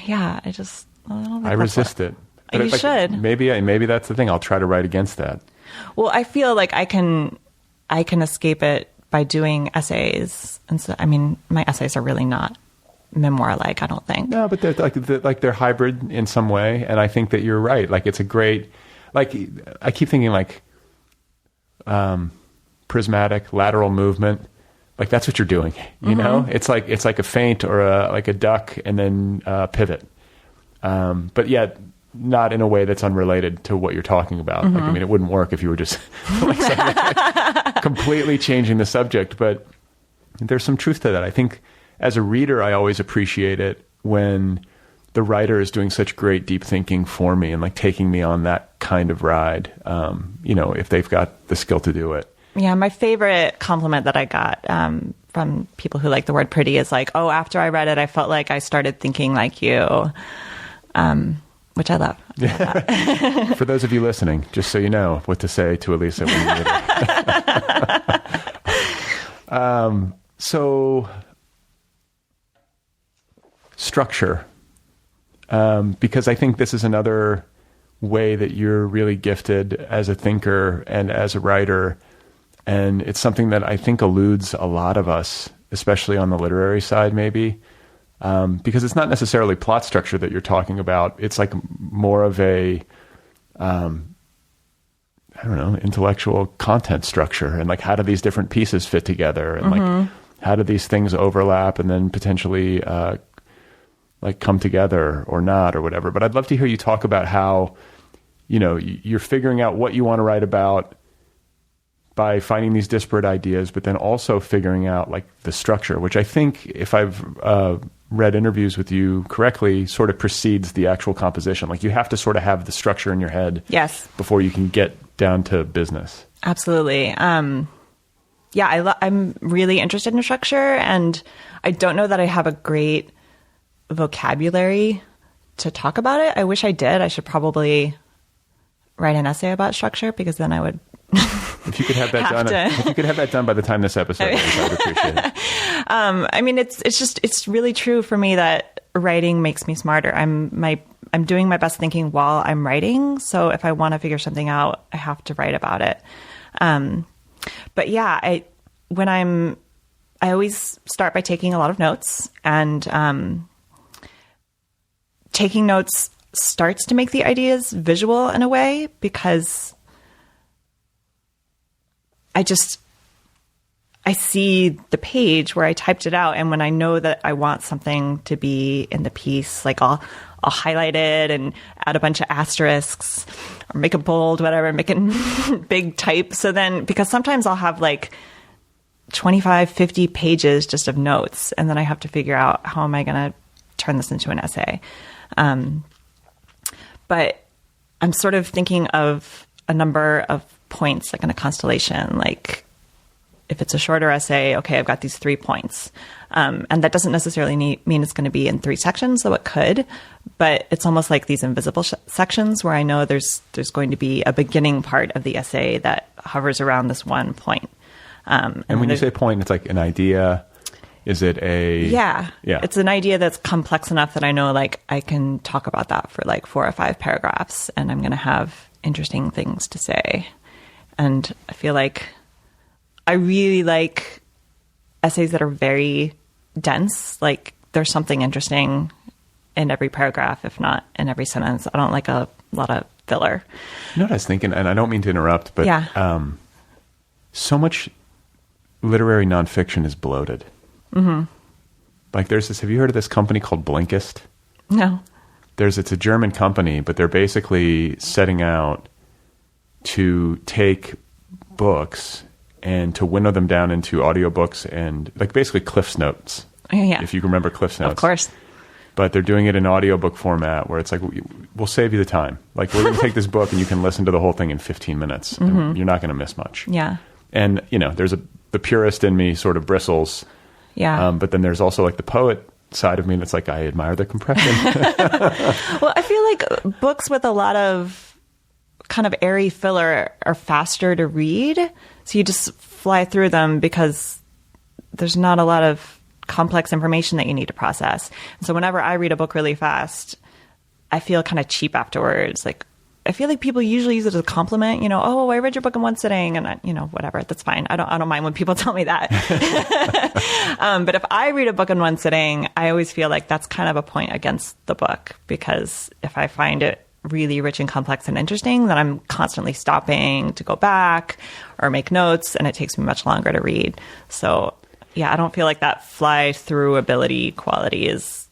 Yeah, I don't think
I resist it. But
you should.
Maybe that's the thing. I'll try to write against that.
Well, I feel like I can escape it by doing essays. And so, I mean, my essays are really not memoir-like, I don't think.
No, but they're hybrid in some way, and I think that you're right. Like, it's a great, like, I keep thinking like prismatic lateral movement. Like, that's what you're doing. You know, it's like a feint or a duck and then pivot. But yet not in a way that's unrelated to what you're talking about. Like, I mean, it wouldn't work if you were just like completely changing the subject. But there's some truth to that. I think, as a reader, I always appreciate it when the writer is doing such great deep thinking for me and like taking me on that kind of ride, you know, if they've got the skill to do it.
Yeah, my favorite compliment that I got from people who like the word pretty is like, oh, after I read it, I felt like I started thinking like you, which I love.
For those of you listening, just so you know what to say to Elisa when you read it. So... structure, because I think this is another way that you're really gifted as a thinker and as a writer, and it's something that I think eludes a lot of us, especially on the literary side, maybe, because it's not necessarily plot structure that you're talking about. It's like more of a, I don't know, intellectual content structure, and like, how do these different pieces fit together, and like, how do these things overlap and then potentially like come together or not or whatever. But I'd love to hear you talk about how, you know, you're figuring out what you want to write about by finding these disparate ideas, but then also figuring out like the structure, which I think, if I've read interviews with you correctly, sort of precedes the actual composition. Like, you have to sort of have the structure in your head,
yes,
before you can get down to business.
Absolutely. Yeah, I'm really interested in structure, and I don't know that I have a great vocabulary to talk about it. I wish I did. I should probably write an essay about structure, because then I would.
If you could have that done, if you could have that done by the time this episode is, I would appreciate it.
I mean, it's really true for me that writing makes me smarter. I'm doing my best thinking while I'm writing. So if I want to figure something out, I have to write about it. But yeah, I always start by taking a lot of notes, and taking notes starts to make the ideas visual in a way, because I see the page where I typed it out, and when I know that I want something to be in the piece, like I'll highlight it and add a bunch of asterisks or make it bold, whatever, make it big type. So then, because sometimes I'll have like 25, 50 pages just of notes, and then I have to figure out how am I going to turn this into an essay. But I'm sort of thinking of a number of points, like in a constellation. Like, if it's a shorter essay, okay, I've got these 3 points. And that doesn't necessarily mean it's going to be in 3 sections, though it could. But it's almost like these invisible sections where I know there's going to be a beginning part of the essay that hovers around this one point. And
when you say point, it's like an idea. Is it a... Yeah.
It's an idea that's complex enough that I know, like, I can talk about that for like 4 or 5 paragraphs, and I'm going to have interesting things to say. And I feel like I really like essays that are very dense. Like, there's something interesting in every paragraph, if not in every sentence. I don't like a lot of filler.
You know what I was thinking, and I don't mean to interrupt, but so much literary nonfiction is bloated. Mm-hmm. Like, there's this, have you heard of this company called Blinkist?
No.
It's a German company, but they're basically setting out to take books and to winnow them down into audiobooks and like basically Cliff's Notes.
Yeah.
If you remember Cliff's Notes.
Of course.
But they're doing it in audiobook format where it's like, we'll save you the time. Like, we're going to take this book and you can listen to the whole thing in 15 minutes. And you're not going to miss much.
Yeah.
And, you know, the purist in me sort of bristles
Yeah.
But then there's also like the poet side of me that's like, I admire the compression.
Well, I feel like books with a lot of kind of airy filler are faster to read. So you just fly through them because there's not a lot of complex information that you need to process. And so whenever I read a book really fast, I feel kind of cheap afterwards. Like, I feel like people usually use it as a compliment, you know, oh, I read your book in one sitting, and you know, whatever, that's fine. I don't mind when people tell me that. But if I read a book in one sitting, I always feel like that's kind of a point against the book, because if I find it really rich and complex and interesting, then I'm constantly stopping to go back or make notes, and it takes me much longer to read. So yeah, I don't feel like that fly through ability quality is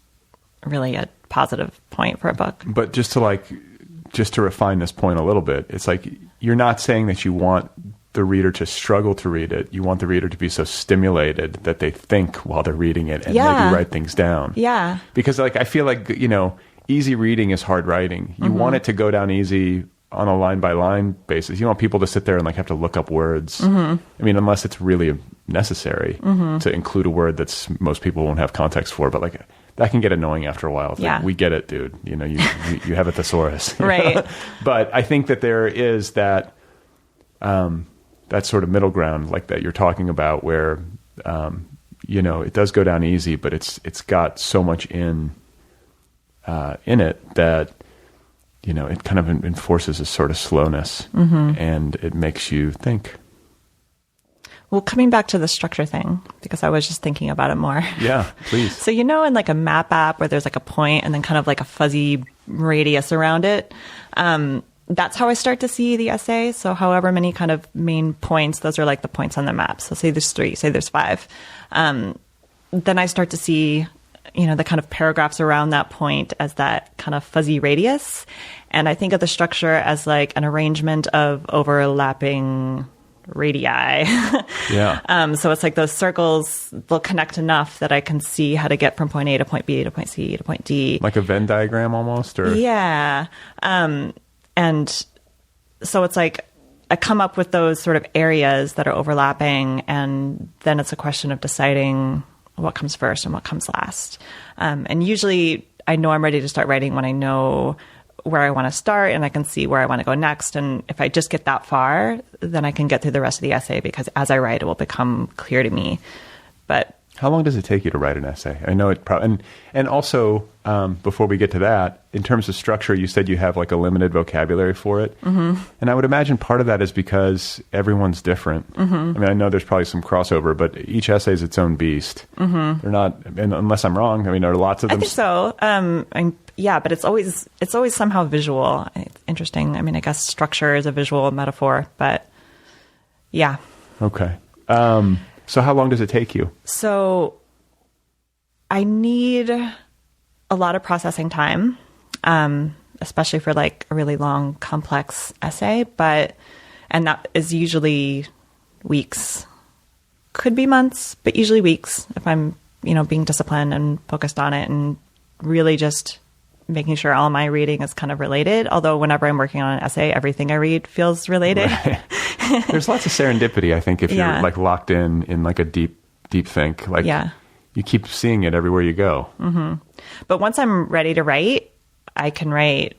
really a positive point for a book.
But just to refine this point a little bit, it's like you're not saying that you want the reader to struggle to read it. You want the reader to be so stimulated that they think while they're reading it and maybe write things down.
Yeah.
Because like I feel like, you know, easy reading is hard writing. You want it to go down easy on a line by line basis. You don't want people to sit there and like have to look up words. I mean, unless it's really necessary to include a word that's most people won't have context for, but like that can get annoying after a while. It's like, we get it, dude. You know, you have a thesaurus.
Right.
But I think that there is that that sort of middle ground like that you're talking about where, you know, it does go down easy, but it's got so much in it that, you know, it kind of enforces a sort of slowness and it makes you think.
Well, coming back to the structure thing, because I was just thinking about it more.
Yeah, please.
So, you know, in like a map app where there's like a point and then kind of like a fuzzy radius around it, that's how I start to see the essay. So however many kind of main points, those are like the points on the map. So say there's 3, say there's 5. Then I start to see, you know, the kind of paragraphs around that point as that kind of fuzzy radius. And I think of the structure as like an arrangement of overlapping radii.
Yeah.
So it's like those circles, they'll connect enough that I can see how to get from point A to point B to point C to point D.
Like a Venn diagram almost? Or
Yeah. And so it's like I come up with those sort of areas that are overlapping, and then it's a question of deciding what comes first and what comes last. And usually I know I'm ready to start writing when I know where I want to start and I can see where I want to go next. And if I just get that far, then I can get through the rest of the essay, because as I write, it will become clear to me. But
how long does it take you to write an essay? I know it probably, and also before we get to that, in terms of structure, you said you have like a limited vocabulary for it. And I would imagine part of that is because everyone's different. I mean, I know there's probably some crossover, but each essay is its own beast. They're not, and unless I'm wrong, I mean, there are lots of them.
I think so. Yeah, but it's always somehow visual. It's interesting. I mean, I guess structure is a visual metaphor, but yeah.
Okay. So how long does it take you?
So I need a lot of processing time, especially for like a really long, complex essay. And that is usually weeks. Could be months, but usually weeks if I'm, you know, being disciplined and focused on it and really just making sure all my reading is kind of related. Although whenever I'm working on an essay, everything I read feels related.
Right. There's lots of serendipity, I think, if you're like locked in like a deep think. Like you keep seeing it everywhere you go.
But once I'm ready to write, I can write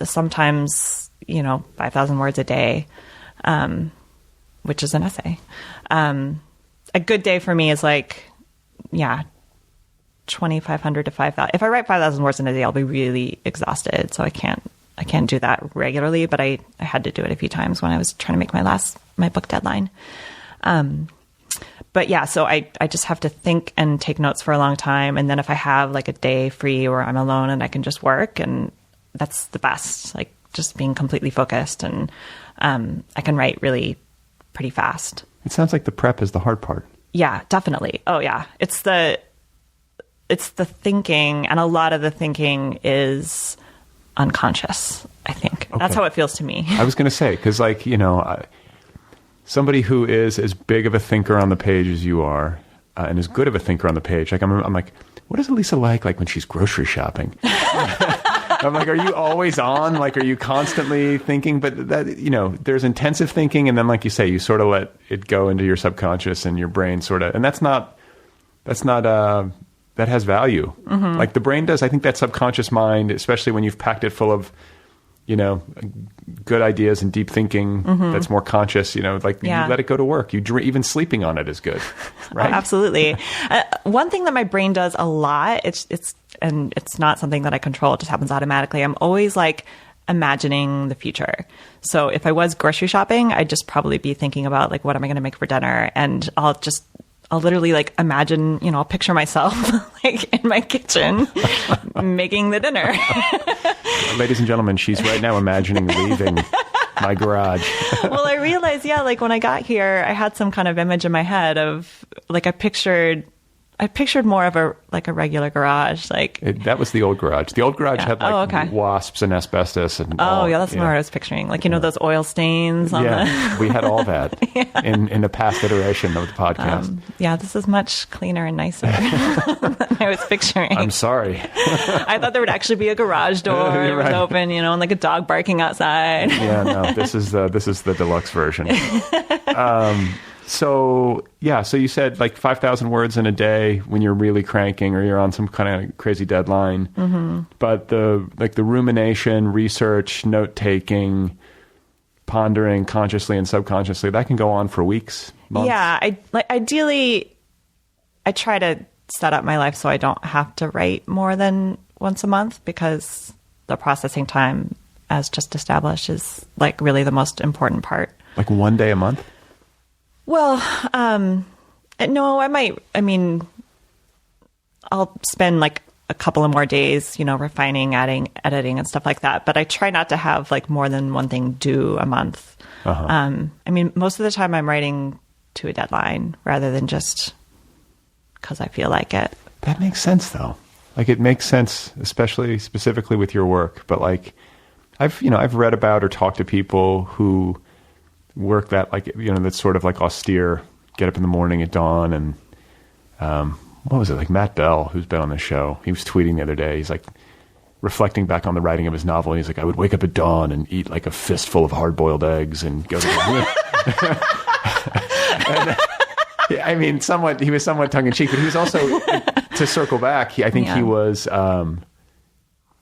sometimes, you know, 5,000 words a day, which is an essay. A good day for me is like, 2,500 to 5,000. If I write 5,000 words in a day, I'll be really exhausted. So I can't do that regularly, but I had to do it a few times when I was trying to make my book deadline. But yeah, so I just have to think and take notes for a long time. And then if I have like a day free where I'm alone and I can just work, and that's the best, like just being completely focused, and I can write really pretty fast.
It sounds like the prep is the hard part.
Yeah, definitely. Oh yeah. It's the thinking, and a lot of the thinking is unconscious, I think. Okay. That's how it feels to me.
I was going to say, because like, you know, somebody who is as big of a thinker on the page as you are, and as good of a thinker on the page, like I'm like, what is Elisa like when she's grocery shopping? I'm like, are you always on? Like, are you constantly thinking? But that, you know, there's intensive thinking, and then like you say, you sort of let it go into your subconscious and your brain sort of, and that's not that has value.
Mm-hmm.
Like the brain does. I think that subconscious mind, especially when you've packed it full of, good ideas and deep thinking, that's more conscious, you let it go to work. Even sleeping on it is good, right?
Oh, absolutely. One thing that my brain does a lot, it's not something that I control. It just happens automatically. I'm always like imagining the future. So if I was grocery shopping, I'd just probably be thinking about like, what am I going to make for dinner? And I'll literally like imagine, I'll picture myself like in my kitchen making the dinner.
Ladies and gentlemen, she's right now imagining leaving my garage.
Well, I realized, when I got here, I had some kind of image in my head of like, I pictured more of a regular garage.
That was the old garage. The old garage had wasps and asbestos and
that's more what I was picturing. Those oil stains on
we had all that in the past iteration of the podcast.
This is much cleaner and nicer than I was picturing.
I'm sorry.
I thought there would actually be a garage door. It was open, and like a dog barking outside.
No, this is the deluxe version. So you said like 5,000 words in a day when you're really cranking or you're on some kind of crazy deadline. Mm-hmm. But the rumination, research, note taking, pondering consciously and subconsciously, that can go on for weeks, months. Yeah,
ideally, I try to set up my life so I don't have to write more than once a month, because the processing time, as just established, is like really the most important part.
Like one day a month?
Well, no, I'll spend like a couple of more days, refining, adding, editing and stuff like that. But I try not to have like more than one thing due a month. Uh-huh. Most of the time I'm writing to a deadline rather than just because I feel like it.
That makes sense though. Like it makes sense, specifically with your work. But like I've read about or talked to people who work that that's sort of like austere, get up in the morning at dawn. And what was it, like Matt Bell, who's been on the show, he was tweeting the other day, he's like reflecting back on the writing of his novel, and he's like, I would wake up at dawn and eat like a fistful of hard-boiled eggs and go to he was somewhat tongue-in-cheek, but he was also, to circle back, he was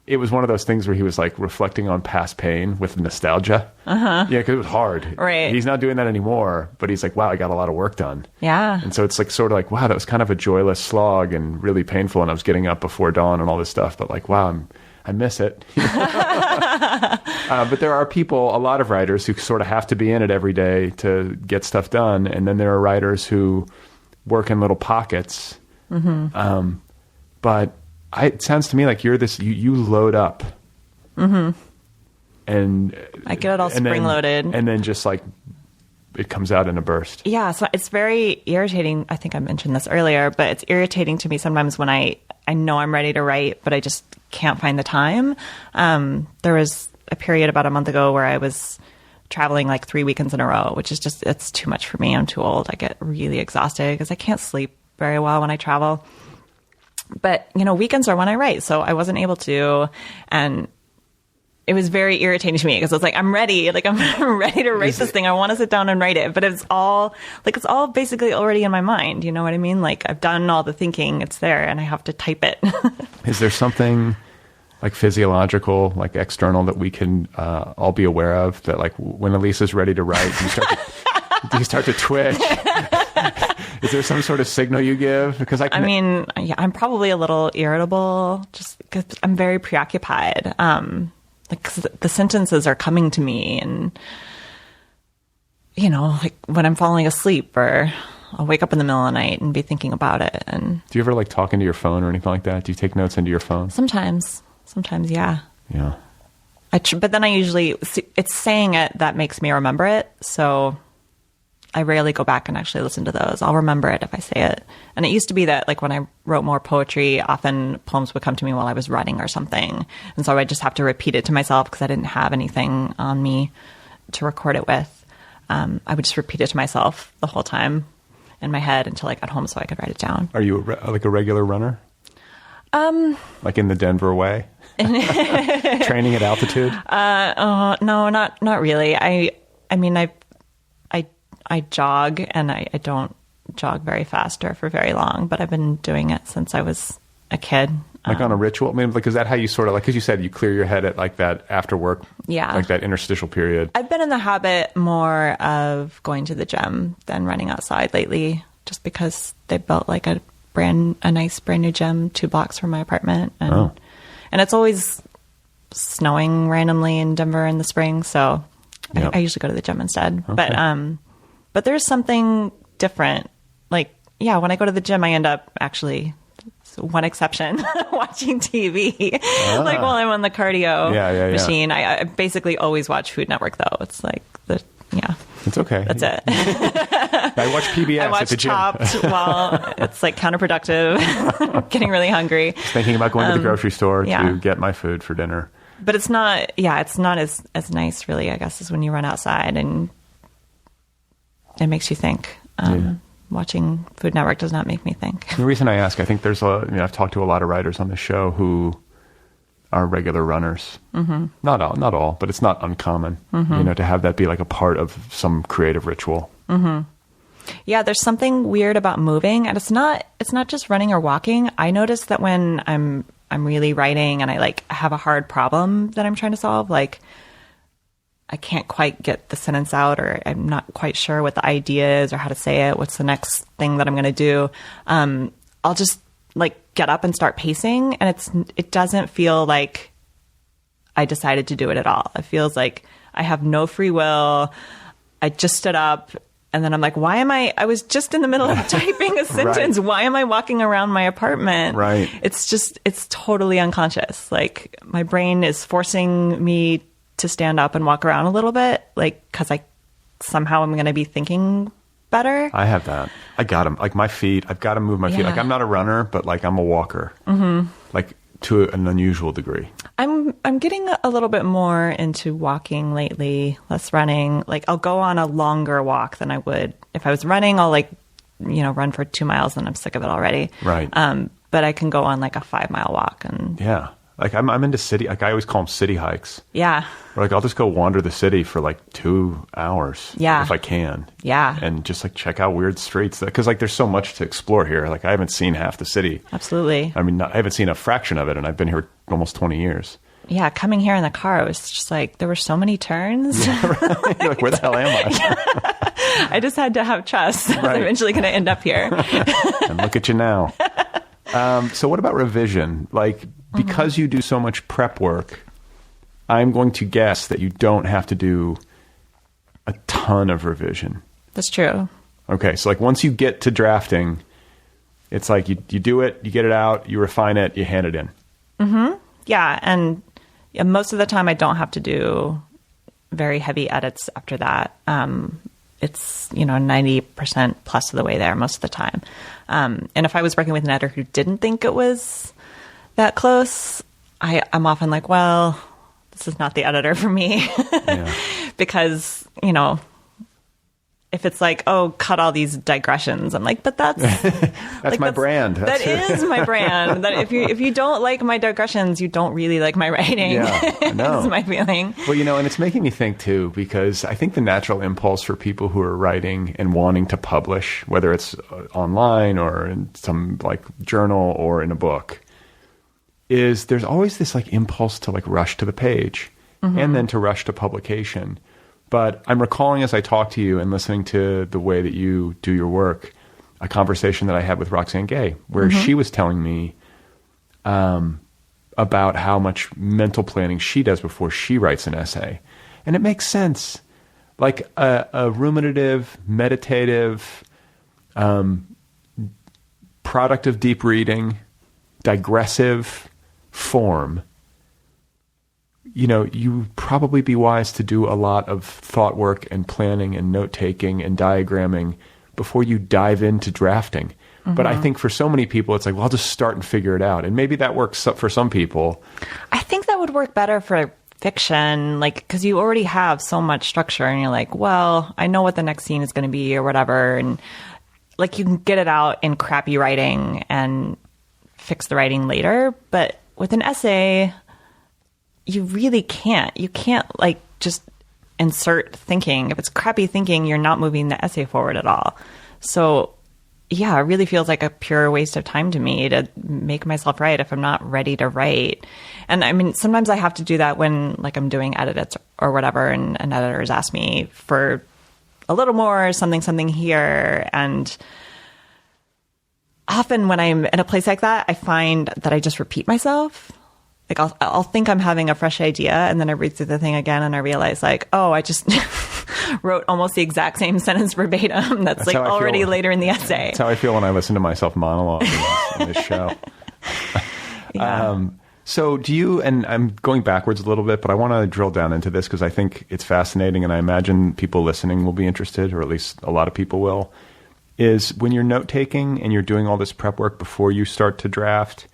it was one of those things where he was like reflecting on past pain with nostalgia. Uh-huh. Yeah, because it was hard.
Right.
He's not doing that anymore, but he's like, wow, I got a lot of work done.
Yeah.
And so it's like sort of like, wow, that was kind of a joyless slog and really painful, and I was getting up before dawn and all this stuff, but like, wow, I miss it. But there are people, a lot of writers, who sort of have to be in it every day to get stuff done, and then there are writers who work in little pockets. Mm-hmm. But it sounds to me like you're you load up. Mm-hmm. And
I get it all spring-loaded.
And then just like it comes out in a burst.
Yeah, so it's very irritating. I think I mentioned this earlier, but it's irritating to me sometimes when I know I'm ready to write, but I just can't find the time. There was a period about a month ago where I was traveling like 3 weekends in a row, which is just, it's too much for me. I'm too old. I get really exhausted because I can't sleep very well when I travel. But, weekends are when I write, so I wasn't able to, and it was very irritating to me because I was like, I'm ready to write this thing. I want to sit down and write it, but it's all basically already in my mind. You know what I mean? Like I've done all the thinking, it's there, and I have to type it.
Is there something like physiological, like external, that we can all be aware of, that like when Elisa's ready to write, you start to twitch? Is there some sort of signal you give? Because
I'm probably a little irritable just because I'm very preoccupied. Cause the sentences are coming to me, and like when I'm falling asleep, or I'll wake up in the middle of the night and be thinking about it. And
do you ever like talk into your phone or anything like that? Do you take notes into your phone?
Sometimes, yeah.
Yeah.
But then I usually, it's saying it that makes me remember it. So I rarely go back and actually listen to those. I'll remember it if I say it. And it used to be that like when I wrote more poetry, often poems would come to me while I was running or something. And so I would just have to repeat it to myself because I didn't have anything on me to record it with. I would just repeat it to myself the whole time in my head until I got home so I could write it down.
Are you like a regular runner? Like in the Denver way? Training at altitude?
No, not really. I jog, and I don't jog very fast or for very long, but I've been doing it since I was a kid.
Like on a ritual? I mean, like, is that how you sort of, like, because you said you clear your head at like that after work, like that interstitial period?
I've been in the habit more of going to the gym than running outside lately, just because they built like a nice brand new gym 2 blocks from my apartment. And it's always snowing randomly in Denver in the spring. So I usually go to the gym instead. Okay. But there's something different. Like, when I go to the gym, I end up actually, one exception, watching TV. Like while I'm on the cardio machine. I basically always watch Food Network, though. It's like it's
okay.
That's it.
I watch PBS
I watch
at the gym.
Chopped while it's like counterproductive. Getting really hungry.
Just thinking about going to the grocery store to get my food for dinner.
But it's not. It's not as nice, really. I guess, as when you run outside and it makes you think. Watching Food Network does not make me think. The
reason I ask, I think there's I've talked to a lot of writers on the show who are regular runners. Mm-hmm. Not all, but it's not uncommon, to have that be like a part of some creative ritual.
Mm-hmm. Yeah, there's something weird about moving, and it's not just running or walking. I notice that when I'm really writing and I like have a hard problem that I'm trying to solve, like I can't quite get the sentence out, or I'm not quite sure what the idea is or how to say it. What's the next thing that I'm going to do? I'll just like get up and start pacing, and it doesn't feel like I decided to do it at all. It feels like I have no free will. I just stood up, and then I'm like, I was just in the middle of typing a sentence. Right. Why am I walking around my apartment? Right. It's totally unconscious. Like my brain is forcing me to stand up and walk around a little bit, like, because somehow I'm going to be thinking better.
I have that. I got them. Like my feet, I've got to move my feet. Like I'm not a runner, but like I'm a walker. Mm-hmm. Like to an unusual degree. I'm
getting a little bit more into walking lately, less running. Like I'll go on a longer walk than I would if I was running. I'll run for 2 miles and I'm sick of it already. Right. But I can go on like a 5-mile walk and
Like I'm into city. Like I always call them city hikes.
Yeah.
Or like I'll just go wander the city for like 2 hours. Yeah. If I can.
Yeah.
And just like check out weird streets. Because like there's so much to explore here. Like I haven't seen half the city.
Absolutely.
I mean, I haven't seen a fraction of it, and I've been here almost 20 years.
Yeah. Coming here in the car, it was just like there were so many turns.
Yeah, right. You're like, where the hell am I?
I just had to have trust. I was eventually going to end up here.
And look at you now. So what about revision? Like, because you do so much prep work, I'm going to guess that you don't have to do a ton of revision.
That's true.
Okay. So like once you get to drafting, it's like you do it, you get it out, you refine it, you hand it in.
Mm-hmm. Yeah. And most of the time I don't have to do very heavy edits after that. It's, 90% plus of the way there most of the time. And if I was working with an editor who didn't think it was that close, I'm often like, well, this is not the editor for me. Because, if it's like, oh, cut all these digressions, I'm like, but that's
that's my brand.
That is my brand. That if you don't like my digressions, you don't really like my writing.
Yeah, I know.
That's my feeling.
Well, and it's making me think too, because I think the natural impulse for people who are writing and wanting to publish, whether it's online or in some like journal or in a book, is there's always this like impulse to like rush to the page and then to rush to publication. But I'm recalling as I talk to you and listening to the way that you do your work, a conversation that I had with Roxane Gay, where she was telling me about how much mental planning she does before she writes an essay. And it makes sense. Like a ruminative, meditative, product of deep reading, digressive form, you'd probably be wise to do a lot of thought work and planning and note-taking and diagramming before you dive into drafting. But I think for so many people, it's like, well, I'll just start and figure it out. And maybe that works for some people.
I think that would work better for fiction, like, because you already have so much structure and you're like, well, I know what the next scene is going to be or whatever. And like, you can get it out in crappy writing and fix the writing later. But with an essay, you really can't. You can't like just insert thinking. If it's crappy thinking, you're not moving the essay forward at all. So yeah, it really feels like a pure waste of time to me to make myself write if I'm not ready to write. And I mean, sometimes I have to do that when like I'm doing edits or whatever, and editors ask me for a little more something here. And often when I'm in a place like that, I find that I just repeat myself. Like I'll think I'm having a fresh idea, and then I read through the thing again and I realize like, oh, I just wrote almost the exact same sentence verbatim. That's like already later in the essay.
That's how I feel when I listen to myself monologue in this show.
Yeah.
So do you, and I'm going backwards a little bit, but I want to drill down into this because I think it's fascinating, and I imagine people listening will be interested, or at least a lot of people will, is when you're note-taking and you're doing all this prep work before you start to draft,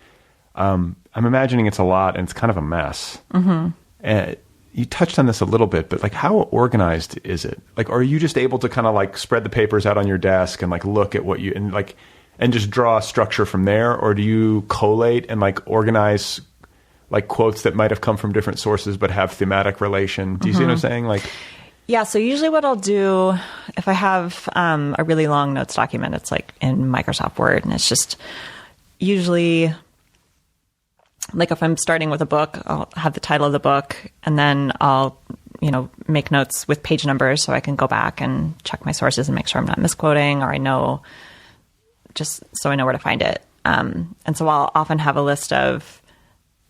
I'm imagining it's a lot and it's kind of a mess. Mm-hmm. You touched on this a little bit, but like how organized is it? Like, are you just able to kind of like spread the papers out on your desk and like look at what you, and just draw a structure from there? Or do you collate and like organize like quotes that might have come from different sources but have thematic relation? Do you see what I'm saying? Like,
yeah, so usually what I'll do if I have a really long notes document, it's like in Microsoft Word, and it's just usually like if I'm starting with a book, I'll have the title of the book, and then I'll, make notes with page numbers so I can go back and check my sources and make sure I'm not misquoting, or I know where to find it. And so I'll often have a list of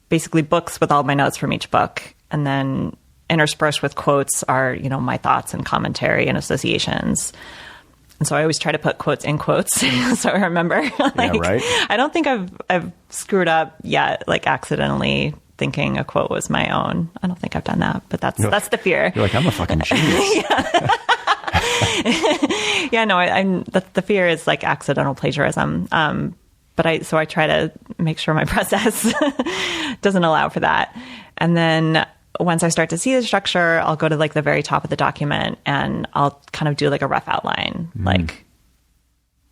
basically books with all my notes from each book, and then interspersed with quotes are, my thoughts and commentary and associations. And so I always try to put quotes in quotes so I remember.
Yeah, right.
I don't think I've screwed up yet, like accidentally thinking a quote was my own. I don't think I've done that, but that's the fear.
You're like, I'm a fucking genius.
Yeah, no, the fear is like accidental plagiarism. But I try to make sure my process doesn't allow for that. And then once I start to see the structure, I'll go to like the very top of the document and I'll kind of do like a rough outline, like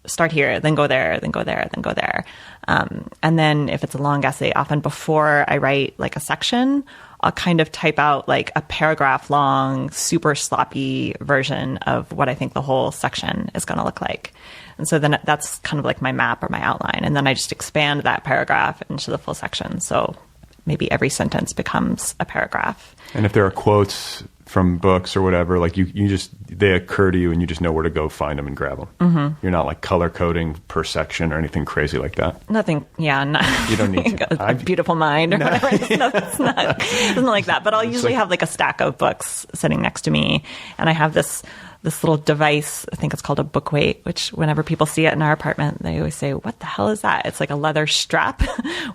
start here, then go there, then go there, then go there. And then if it's a long essay, often before I write like a section, I'll kind of type out like a paragraph long, super sloppy version of what I think the whole section is going to look like. And so then that's kind of like my map or my outline. And then I just expand that paragraph into the full section. So maybe every sentence becomes a paragraph.
And if there are quotes from books or whatever, like they occur to you and you just know where to go find them and grab them. Mm-hmm. You're not like color coding per section or anything crazy like that.
Nothing. Yeah.
You don't need to.
A beautiful mind or whatever. It's nothing like that. But I'll usually have like a stack of books sitting next to me. And I have this little device, I think it's called a book weight, which whenever people see it in our apartment, they always say, what the hell is that? It's like a leather strap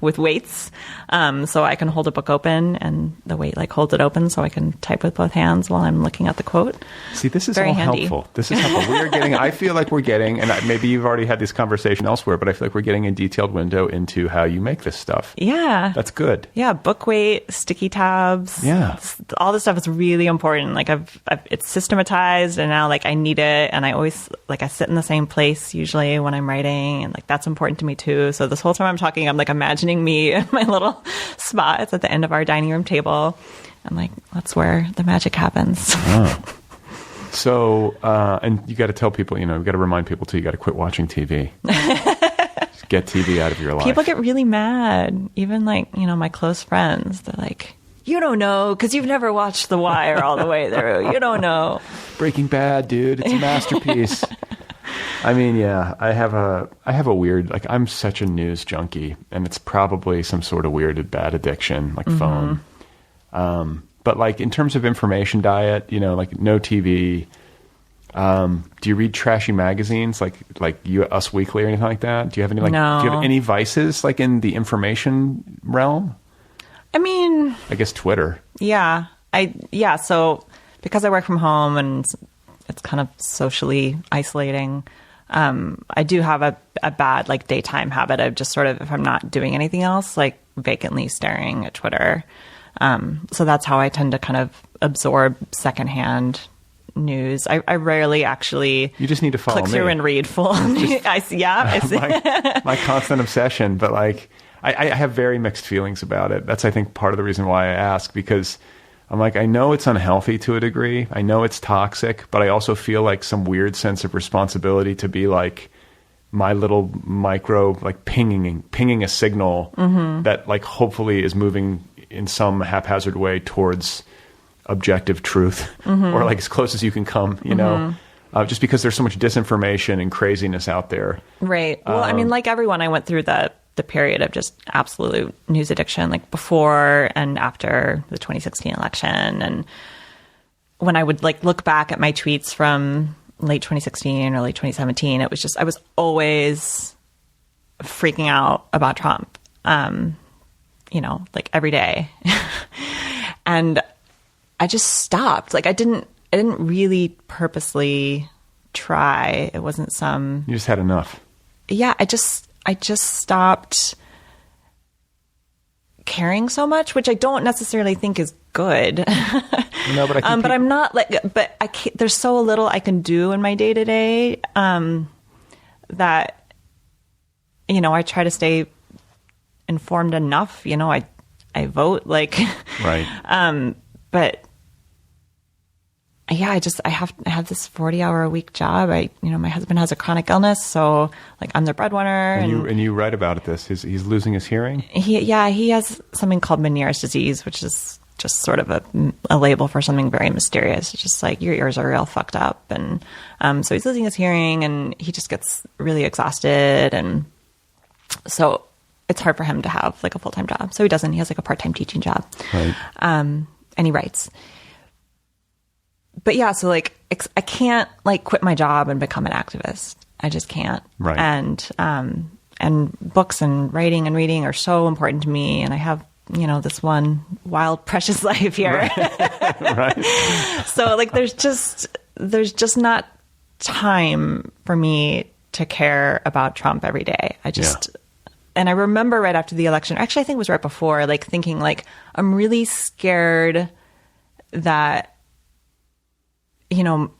with weights. So I can hold a book open and the weight like holds it open so I can type with both hands while I'm looking at the quote.
See, this is
very
all
handy.
helpful. This is helpful. I feel like we're getting, and maybe you've already had this conversation elsewhere, but I feel like we're getting a detailed window into how you make this stuff.
Yeah.
That's good.
Yeah. Book weight, sticky tabs.
Yeah.
All this stuff is really important. Like it's systematized, and now like I need it, and I always like I sit in the same place usually when I'm writing, and like that's important to me too. So this whole time I'm talking, I'm like imagining me in my little spot. It's at the end of our dining room table. I'm like, that's where the magic happens.
Oh. So, and you got to tell people, you got to remind people too, you got to quit watching TV. Just get TV out of your life.
People get really mad. Even like, my close friends, they're like, you don't know because you've never watched The Wire all the way through. You don't know.
Breaking Bad, dude. It's a masterpiece. I mean, yeah, I have a weird, like I'm such a news junkie, and it's probably some sort of weird bad addiction, like phone. But like in terms of information diet, like no TV. Do you read trashy magazines like Us Weekly or anything like that? Do you have any
No.
Do you have any vices like in the information realm?
I mean,
I guess Twitter.
Yeah. So because I work from home and it's kind of socially isolating, I do have a bad like daytime habit of just sort of, if I'm not doing anything else, like vacantly staring at Twitter. So that's how I tend to kind of absorb secondhand news. I rarely actually
you just need to follow
click through and read full news. I see.
my constant obsession, but like I have very mixed feelings about it. That's, I think, part of the reason why I ask, because I'm like, I know it's unhealthy to a degree. I know it's toxic, but I also feel like some weird sense of responsibility to be like my little micro, like pinging a signal that like hopefully is moving in some haphazard way towards objective truth or like as close as you can come, you know, just because there's so much disinformation and craziness out there.
Right. Well, I mean, like everyone, I went through the period of just absolute news addiction, like before and after the 2016 election. And when I would like look back at my tweets from late 2016 or late 2017, it was just, I was always freaking out about Trump, you know, like every day. And I just stopped. Like I didn't really purposely try. It wasn't some...
You just had enough. Yeah,
I just stopped caring so much, which I don't necessarily think is good.
No, but I
but I'm not like, but I can't, there's so little I can do in my day to day, that, you know, I try to stay informed enough, you know, I vote like,
right.
But yeah, I have this 40-hour-a-week job. My husband has a chronic illness, so like I'm the breadwinner.
And you write about this. He's losing his hearing?
He has something called Meniere's disease, which is just sort of a label for something very mysterious. It's just like your ears are real fucked up. And so he's losing his hearing and he just gets really exhausted. And so it's hard for him to have like a full-time job. So he doesn't. He has like a part-time teaching job.
Right.
And he writes. But yeah, so like I can't like quit my job and become an activist. I just can't.
Right.
And books and writing and reading are so important to me. And I have, you know, this one wild, precious life here.
Right. Right.
So like there's just not time for me to care about Trump every day. And I remember right after the election, actually I think it was right before, like thinking like I'm really scared that, you know,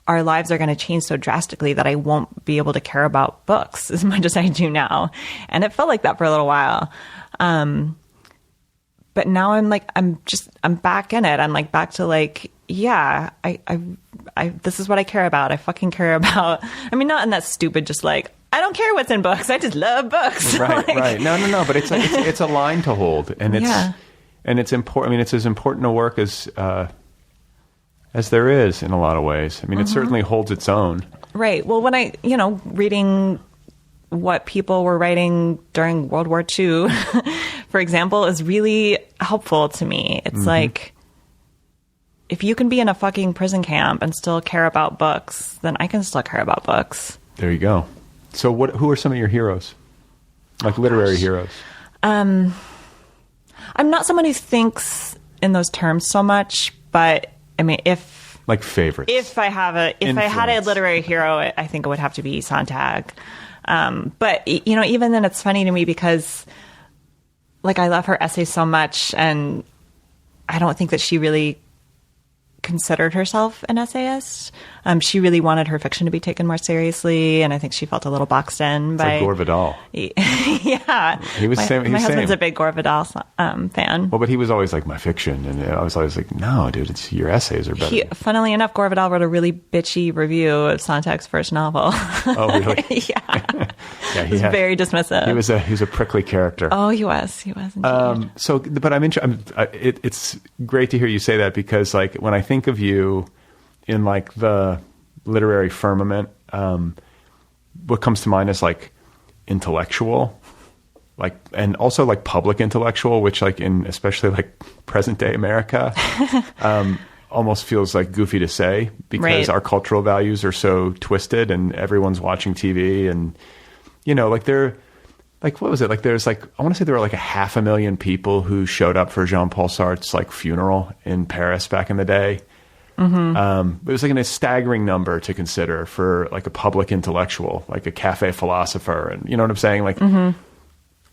our lives are going to change so drastically that I won't be able to care about books as much as I do now. And it felt like that for a little while. But now I'm like, I'm back in it. I'm like back to like, yeah, I this is what I care about. I fucking care about, I mean, not in that stupid, just like, I don't care what's in books. I just love books.
Right,
like,
right. No. But it's a line to hold, and it's important. I mean, it's as important a work as there is in a lot of ways. I mean, it certainly holds its own.
Right. Well, when reading what people were writing during World War II, for example, is really helpful to me. It's like, if you can be in a fucking prison camp and still care about books, then I can still care about books.
There you go. So who are some of your heroes? Like literary heroes? I'm
not someone who thinks in those terms so much, but I mean,
like favorites.
If I had a literary hero, I think it would have to be Sontag. But you know, even then, it's funny to me because, like, I love her essays so much, and I don't think that she really considered herself an essayist. She really wanted her fiction to be taken more seriously, and I think she felt a little boxed in by
Gore Vidal.
Yeah,
he was.
My husband's a big Gore Vidal fan.
Well, but he was always like my fiction, and I was always like, no, dude, it's your essays are better.
Funnily enough, Gore Vidal wrote a really bitchy review of Sontag's first novel.
Oh, really?
Yeah.
Yeah,
he was very dismissive.
He was a prickly character.
Oh, he was. Indeed.
But I'm interested. It's great to hear you say that, because like when I think of you in like the literary firmament, what comes to mind is like intellectual, like, and also like public intellectual, which like in especially like present day America, almost feels like goofy to say, because our cultural values are so twisted and everyone's watching TV, and you know, like they're like, what was it? Like there's like, I want to say there were like 500,000 people who showed up for Jean-Paul Sartre's like funeral in Paris back in the day. It was like a staggering number to consider for like a public intellectual, like a cafe philosopher. And you know what I'm saying? Like,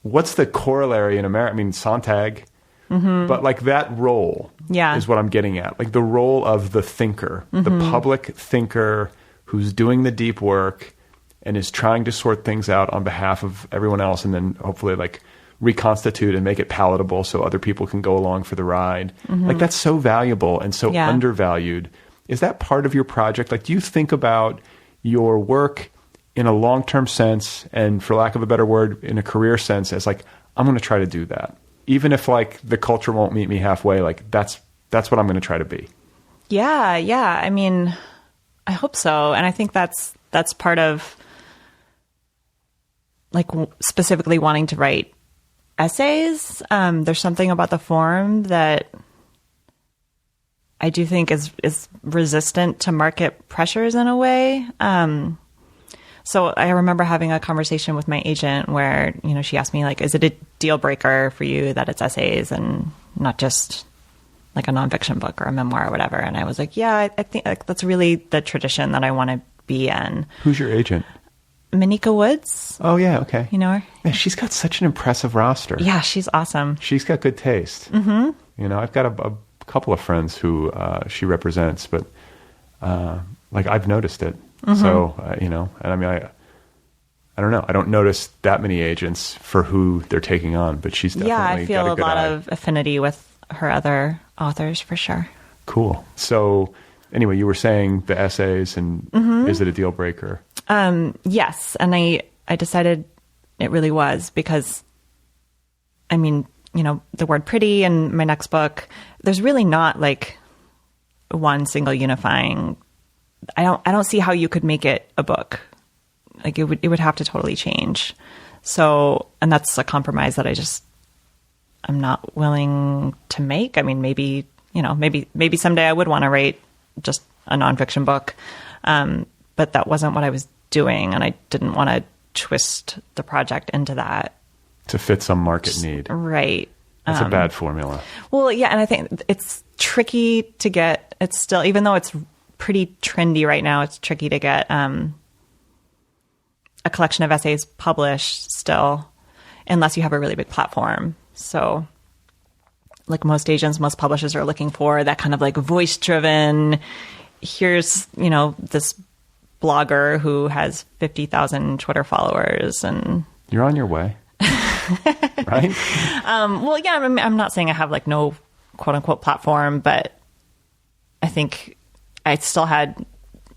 what's the corollary in America? I mean, Sontag, but like that role is what I'm getting at. Like the role of the thinker, the public thinker who's doing the deep work and is trying to sort things out on behalf of everyone else, and then hopefully like reconstitute and make it palatable so other people can go along for the ride. Like that's so valuable and so undervalued. Is that part of your project? Like, do you think about your work in a long-term sense, and for lack of a better word, in a career sense, as like, I'm going to try to do that. Even if like the culture won't meet me halfway, like that's what I'm going to try to be.
Yeah. I mean, I hope so. And I think that's part of like specifically wanting to write essays. There's something about the form that I do think is resistant to market pressures in a way. So I remember having a conversation with my agent where, you know, she asked me like, is it a deal breaker for you that it's essays and not just like a nonfiction book or a memoir or whatever? And I was like, yeah, I think like, that's really the tradition that I want to be in.
Who's your agent?
Manika Woods.
Oh, yeah. Okay.
You know her?
Yeah, she's got such an impressive roster.
Yeah, she's awesome.
She's got good taste. Mm-hmm. You know, I've got a couple of friends who she represents, but like I've noticed it. Mm-hmm. So, you know, and I mean, I don't know. I don't notice that many agents for who they're taking on, but she's definitely got a good eye.
Yeah, I feel a lot of affinity with her other authors for sure.
Cool. So anyway, you were saying the essays and is it a deal breaker?
Yes. And I decided it really was because, I mean, you know, the word pretty in my next book, there's really not like one single unifying. I don't see how you could make it a book. Like it would have to totally change. So, and that's a compromise that I'm not willing to make. I mean, maybe, you know, maybe someday I would want to write just a nonfiction book. But that wasn't what I was doing. And I didn't want to twist the project into that.
To fit some market need.
Right.
It's a bad formula.
Well, yeah. And I think it's tricky to get, it's still, even though it's pretty trendy right now, it's tricky to get a collection of essays published still, unless you have a really big platform. So like most agents, most publishers are looking for that kind of like voice driven, here's, you know, this blogger who has 50,000 Twitter followers and
you're on your way. Right?
Well, yeah, I'm not saying I have like no quote unquote platform, but I think I still had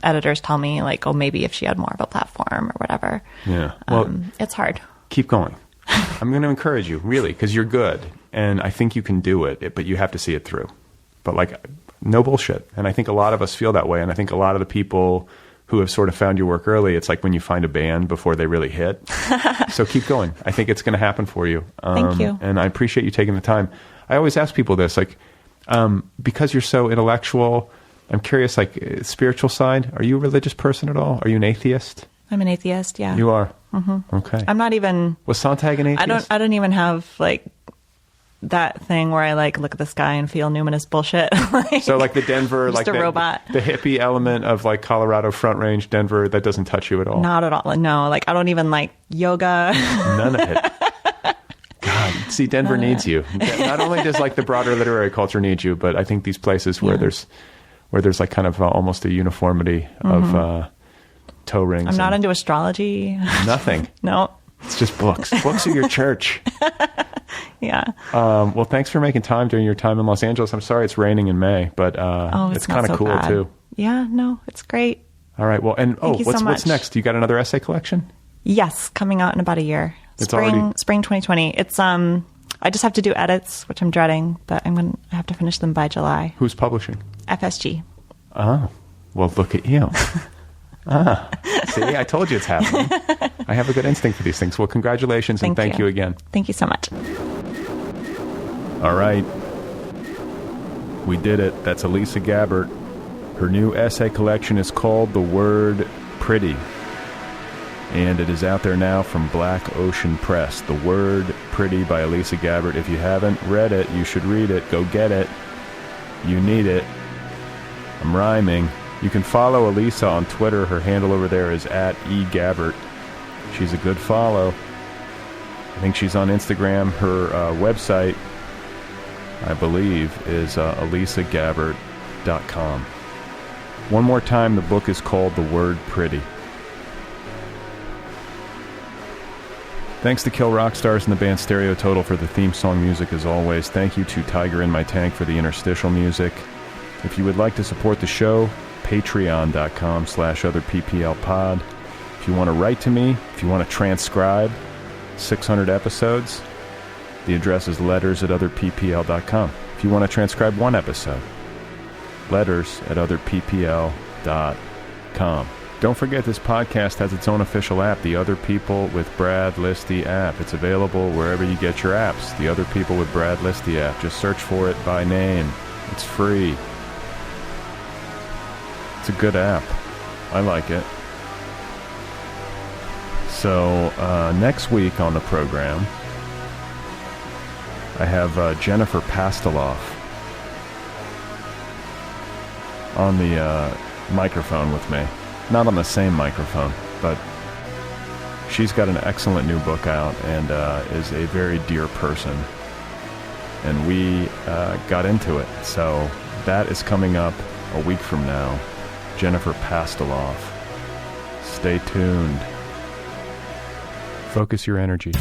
editors tell me like, oh, maybe if she had more of a platform or whatever.
Yeah. Well,
it's hard.
Keep going. I'm going to encourage you, really, because you're good. And I think you can do it, but you have to see it through. But like, no bullshit. And I think a lot of us feel that way. And I think a lot of the people who have sort of found your work early, it's like when you find a band before they really hit. So keep going. I think it's going to happen for you.
Thank you.
And I appreciate you taking the time. I always ask people this, like, because you're so intellectual, I'm curious, like, spiritual side, are you a religious person at all? Are you an atheist?
I'm an atheist, yeah.
You are? Mm-hmm. Okay.
I'm not even...
Was Sontag an atheist?
I don't even have, like, that thing where I, like, look at the sky and feel numinous bullshit. Like,
so, like, the Denver...
just
like
a robot.
The hippie element of, like, Colorado Front Range, Denver, that doesn't touch you at all?
Not at all. No, like, I don't even like yoga.
None of it. God, see, Denver needs you. Not only does, like, the broader literary culture need you, but I think these places where there's like kind of almost a uniformity of toe rings.
I'm not into astrology.
Nothing.
No.
It's just books. Books are your church.
Yeah.
Well, thanks for making time during your time in Los Angeles. I'm sorry it's raining in May, but it's kind of so cool bad. Too.
Yeah, no, it's great.
All right. Well, and what's next? You got another essay collection?
Yes, coming out in about a year. Spring 2020. It's I just have to do edits, which I'm dreading, but I have to finish them by July.
Who's publishing?
FSG.
Oh, well, look at you. See, I told you it's happening. I have a good instinct for these things. Well, congratulations and thank you again.
Thank you so much.
All right. We did it. That's Elisa Gabbert. Her new essay collection is called The Word Pretty. And it is out there now from Black Ocean Press. The Word Pretty by Elisa Gabbert. If you haven't read it, you should read it. Go get it. You need it. I'm rhyming. You can follow Elisa on Twitter. Her handle over there is @egabbert. She's a good follow. I think she's on Instagram. Her website, I believe, is elisagabbert.com. One more time, the book is called The Word Pretty. Thanks to Kill Rock Stars and the band Stereo Total for the theme song music as always. Thank you to Tiger in My Tank for the interstitial music. If you would like to support the show, patreon.com/otherpplpod. If If you want to write to me, if you want to transcribe 600 episodes, the address is letters@otherppl.com. If you want to transcribe one episode, letters@otherppl.com. Don't forget, this podcast has its own official app, the Other People with Brad Listi app. It's available wherever you get your apps. The Other People with Brad Listi app. Just search for it by name. It's free. It's a good app. I like it. So next week on the program, I have Jennifer Pasteloff on the microphone with me. Not on the same microphone, but she's got an excellent new book out and is a very dear person. And we got into it. So that is coming up a week from now. Jennifer Pasteloff. Stay tuned. Focus your energy.